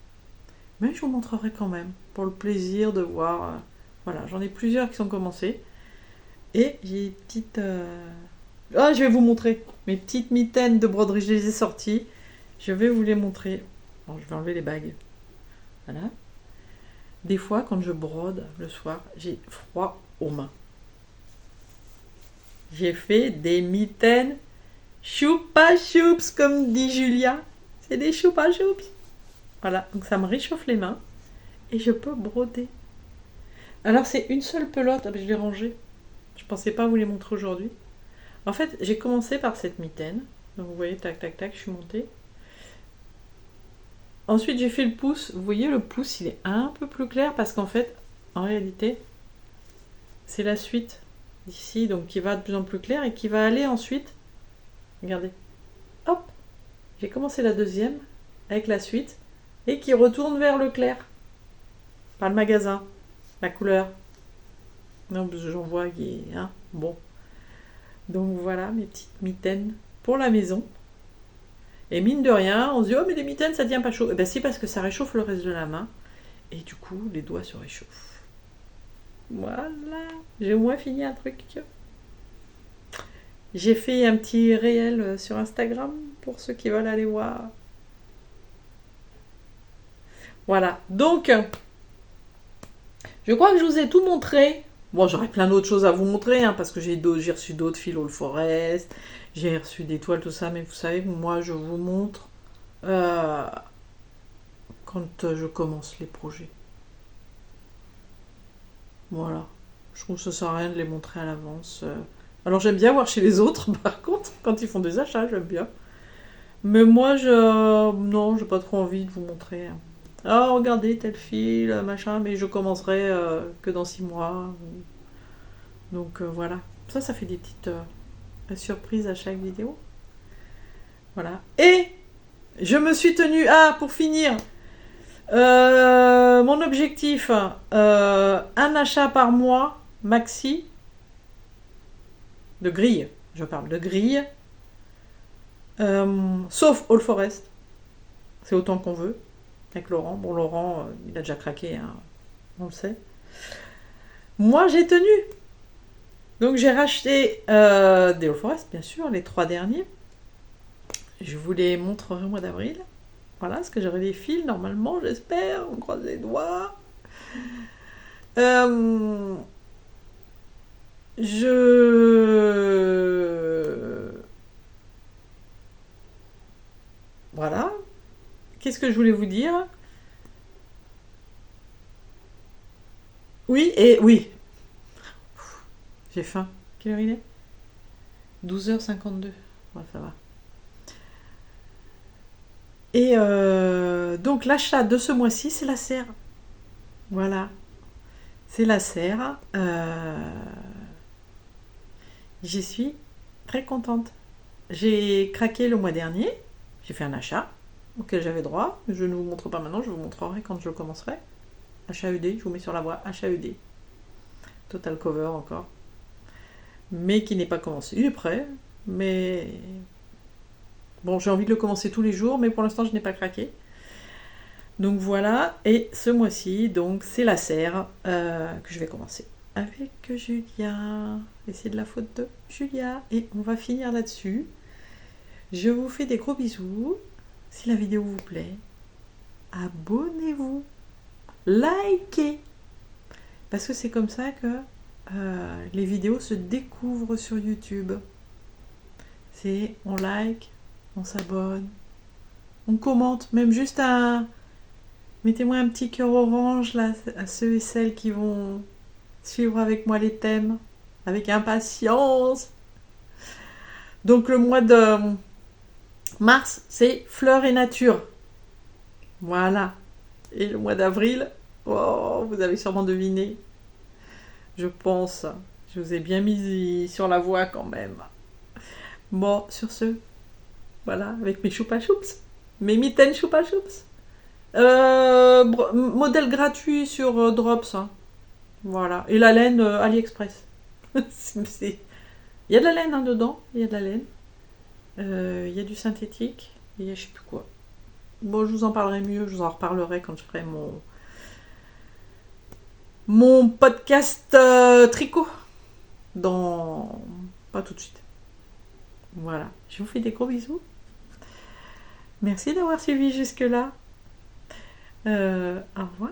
Mais je vous montrerai quand même, pour le plaisir de voir. Voilà, j'en ai plusieurs qui sont commencés. Et j'ai des petites... Ah, je vais vous montrer. Mes petites mitaines de broderie, je les ai sorties. Je vais vous les montrer. Bon, je vais enlever les bagues. Voilà. Des fois, quand je brode le soir, j'ai froid aux mains. J'ai fait des mitaines choupa choups, comme dit Julia. C'est des choupa choups. Voilà, donc ça me réchauffe les mains. Et je peux broder. Alors, c'est une seule pelote. Ah, ben, je l'ai rangée. Je pensais pas vous les montrer aujourd'hui. En fait, j'ai commencé par cette mitaine. Donc vous voyez, tac, tac, tac, je suis montée. Ensuite, j'ai fait le pouce. Vous voyez, le pouce, il est un peu plus clair parce qu'en fait, en réalité, c'est la suite d'ici, donc qui va de plus en plus clair et qui va aller ensuite. Regardez. Hop. J'ai commencé la deuxième avec la suite et qui retourne vers le clair. Par le magasin. La couleur. Non, parce que j'en vois qui est... Hein, bon. Donc voilà mes petites mitaines pour la maison. Et mine de rien, on se dit, oh mais les mitaines ça tient pas chaud. Et ben c'est parce que ça réchauffe le reste de la main. Et du coup, les doigts se réchauffent. Voilà. J'ai au moins fini un truc. J'ai fait un petit réel sur Instagram pour ceux qui veulent aller voir. Voilà. Donc, je crois que je vous ai tout montré. Bon, j'aurais plein d'autres choses à vous montrer, hein, parce que j'ai reçu d'autres fils All Forest, j'ai reçu des toiles, tout ça, mais vous savez, moi, je vous montre quand je commence les projets. Voilà. Je trouve que ça sert à rien de les montrer à l'avance. Alors, j'aime bien voir chez les autres, par contre, quand ils font des achats, j'aime bien. Mais moi, non, j'ai pas trop envie de vous montrer. Hein. Ah, regardez, tel fil, machin, mais je commencerai que dans 6 mois. Donc voilà, ça fait des petites surprises à chaque vidéo. Voilà. Et je me suis tenue, pour finir, mon objectif, un achat par mois, maxi, de grille, je parle de grille, sauf All Forest, c'est autant qu'on veut, avec Laurent. Bon, Laurent, il a déjà craqué, hein, on le sait. Moi, j'ai tenu. Donc j'ai racheté des All Forest, bien sûr, les 3 derniers. Je vous les montrerai au mois d'avril. Voilà, parce que j'aurai des fils, normalement, j'espère. On croise les doigts. Voilà. Qu'est-ce que je voulais vous dire? Oui, et oui. J'ai faim. Quelle heure il est? 12h52. Ouais, ça va. Et donc l'achat de ce mois-ci, c'est la serre. Voilà. C'est la serre. J'y suis très contente. J'ai craqué le mois dernier. J'ai fait un achat auquel j'avais droit. Je ne vous montre pas maintenant, je vous montrerai quand je commencerai. Achat ED, je vous mets sur la voie. Achat ED. Total cover encore. Mais qui n'est pas commencé. Il est prêt, mais... Bon, j'ai envie de le commencer tous les jours, mais pour l'instant, je n'ai pas craqué. Donc voilà, et ce mois-ci, donc c'est la serre que je vais commencer avec Julia. Et c'est de la faute de Julia. Et on va finir là-dessus. Je vous fais des gros bisous. Si la vidéo vous plaît, abonnez-vous, likez, parce que c'est comme ça que les vidéos se découvrent sur YouTube. C'est on like, on s'abonne, on commente, même juste mettez-moi un petit cœur orange là à ceux et celles qui vont suivre avec moi les thèmes avec impatience. Donc le mois de mars, c'est fleurs et nature. Voilà. Et le mois d'avril, oh, vous avez sûrement deviné. Je pense. Je vous ai bien mis sur la voie quand même. Bon, sur ce, voilà, avec mes choupa choups, mes mitaines choupa choups. Modèle gratuit sur Drops. Hein. Voilà. Et la laine AliExpress. Il y a de la laine hein, dedans. Il y a de la laine. Il y a du synthétique. Et il y a je sais plus quoi. Bon, je vous en parlerai mieux. Je vous en reparlerai quand je ferai mon podcast tricot. Pas tout de suite. Voilà. Je vous fais des gros bisous. Merci d'avoir suivi jusque-là. Au revoir.